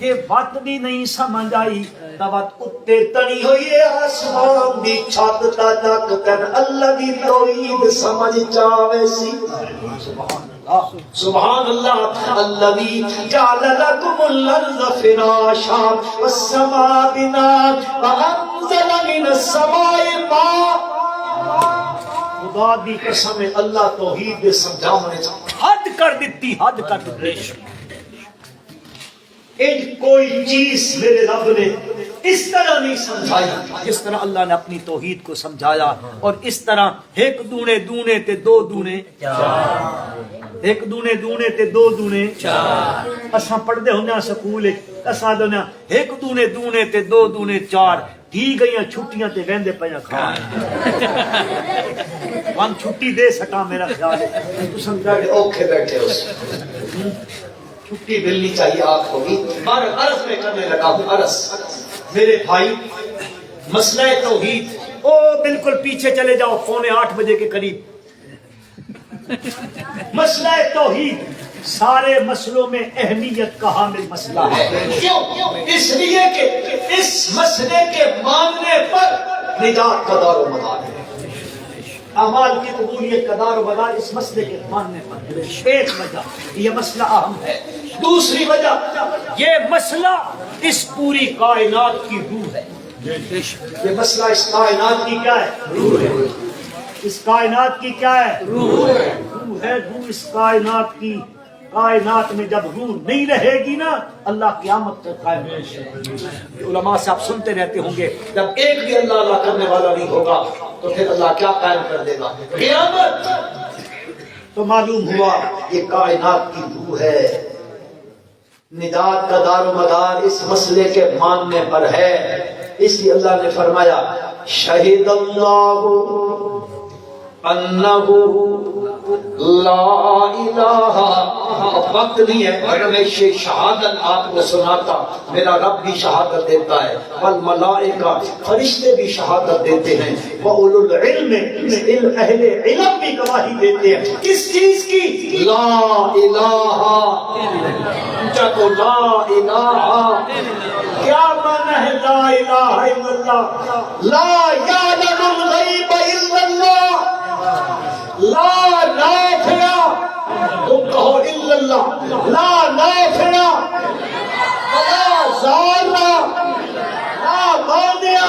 یہ بات بھی نہیں سمجھ آئی تبت اتے تنی ہوئی آسمان دی چھت تا تک تن اللہ دی توحید سمجھ چاوے سی. سبحان اللہ. الذی جعل لکم الارض فراشا والسماء بناء وانزل من السماء ماء. خدا دی قسم اللہ توحید دے سمجھاونے حد کر دتی, حد کر دتی. کوئی چیز میرے رب نے اس طرح نہیں سمجھائی جس طرح اللہ نے اپنی توحید کو سمجھایا. اور اس طرح ایک دونے دونے تے دو دونے چار, ایک دونے دونے تے دو دونے چار. اساں پڑھدے ہوندے سکول وچ اساں دے ایک دونے دونے تے دو دونے چار. ٹھیک گئیاں چھٹیاں تے ویندے پیاں کھان وان چھٹی دے سکا میرا خیال ہے تساں کہے اوکھے بیٹھے ہو, چھٹی ملنی چاہیے آپ کو بھی. عرض میں کرنے لگا ہوں عرض میرے بھائی, مسئلہ توحید او بالکل پیچھے چلے جاؤ 7:45 بجے کے قریب. مسئلہ توحید سارے مسئلوں میں اہمیت کا حامل مسئلہ ہے. کیوں؟ اس لیے کہ اس مسئلے کے ماننے پر نجات کا دار و مدار ہے. اعمال کی قبولیت کا دار و مدار اس مسئلے کے ماننے پر. ایک وجہ یہ مسئلہ اہم ہے. دوسری وجہ یہ مسئلہ اس پوری کائنات کی روح ہے. یہ مسئلہ اس کائنات کی کیا ہے؟ روح ہے. اس کائنات کی کیا ہے؟ روح ہے. روح ہے, روح اس کائنات کی. کائنات میں جب روح نہیں رہے گی نا اللہ قیامت تک قائم رہے. علماء سے آپ سنتے رہتے ہوں گے جب ایک بھی اللہ اللہ کرنے والا نہیں ہوگا تو پھر اللہ کیا قائم کر دے گا؟ قیامت. تو معلوم ہوا یہ کائنات کی روح ہے. نجات کا دار و مدار اس مسئلے کے ماننے پر ہے. اس لیے اللہ نے فرمایا شہید اللہ انہ لا الہ. وقت نہیں ہے اگر میں شہادت آپ کو سناتا. میرا رب بھی شہادت دیتا ہے والملائکہ فرشتے بھی شہادت دیتے ہیں وَأُولُو الْعِلْمِ اہل علم بھی گواہی دیتے ہیں. کس چیز کی؟ لا الہ. اونچا تو لا الہ. کیا معنی ہے لا الہ الا اللہ؟ لا یعلم الغیب الا اللہ. لا نافع. تم کہو الا اللہ. لا نافع ولا ضار لا مانع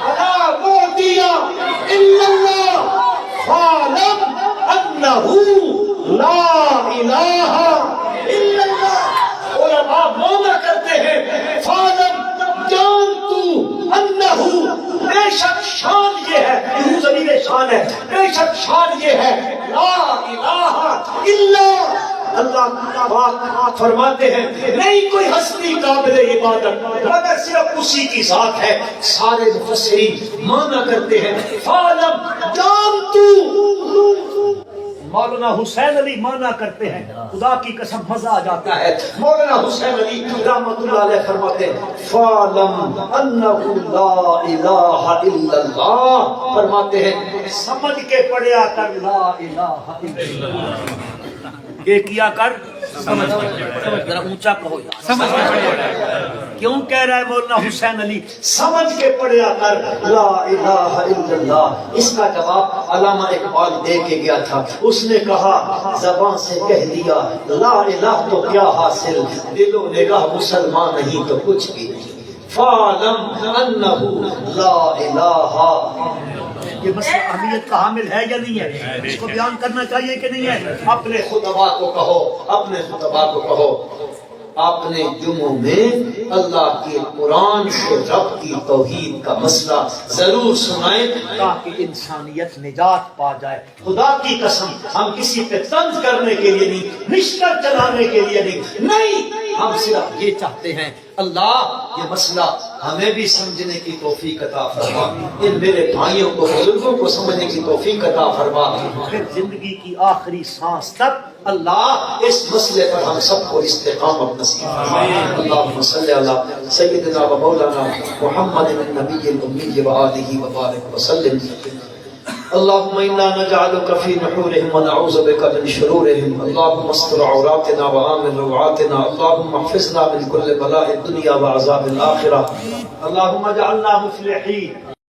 ولا معطی الا اللہ. فاعلم انہ لا الہ الا اللہ. علماء مانا کرتے ہیں فاعلم جان تو انہ. بے شک شان یہ ہے یہ ضمیر شان ہے. بے شک شان یہ ہے لا الہ الا اللہ. فرماتے ہیں نہیں کوئی ہستی قابل عبادت مگر صرف اسی کی ذات ہے. سارے مفسرین مانا کرتے ہیں فاعلم جان تو. مولانا حسین علی مانا کرتے ہیں خدا کی قسم مزہ آ جاتا ہے. مولانا حسین علی رحمۃ اللہ علیہ فرماتے ہیں فَعْلَمْ أَنَّهُ لَا إِلَٰهَ إِلَّا اللَّهُ. فرماتے ہیں سمجھ کے پڑھیا کر لا الہ الا اللہ. یہ کیا کر سمجھ ذرا اونچا کہو یار. سمجھ کیوں کہہ رہا ہے مولانا حسین علی سمجھ کے پڑھیا کر لا الہ الا اللہ؟ اس کا جواب علامہ اقبال دے کے گیا تھا. اس نے کہا زبان سے کہہ دیا لا الہ تو کیا حاصل, دل و نگاہ مسلمان نہیں تو کچھ بھی نہیں. فَعْلَمْ أَنَّهُ لَا إِلَٰهَ. یہ مسئلہ اہمیت کا حامل ہے یا نہیں ہے؟ اس کو بیان کرنا چاہیے کہ نہیں ہے؟ اپنے خطبہ کو کہو, اپنے خطبہ کو کہو اپنے جمعوں میں اللہ کے قرآن سے رب کی توحید کا مسئلہ ضرور سنائیں تاکہ انسانیت نجات پا جائے. خدا کی قسم ہم کسی پہ طنز کرنے کے لیے نہیں, نشتر چلانے کے لیے نہیں, ہم صرف یہ چاہتے ہیں اللہ یہ مسئلہ ہمیں بھی سمجھنے کی توفیق عطا فرما, ان میرے بھائیوں کو بزرگوں کو سمجھنے کی توفیق عطا فرما. پھر زندگی کی آخری سانس تک اللہ اس مسئلے پر ہم سب کو استقامت نصیب فرمائے. اللہم صلی علی سیدنا و مولانا محمد النبی الأمی و آلہ و بارک وسلم. اللهم إنا نجعلك في نحورهم ونعوذ بك من شرورهم. اللهم استر عوراتنا وآمن روعاتنا. اللهم احفظنا من كل بلاء الدنيا وعذاب الآخرة. اللهم اجعلنا مفلحين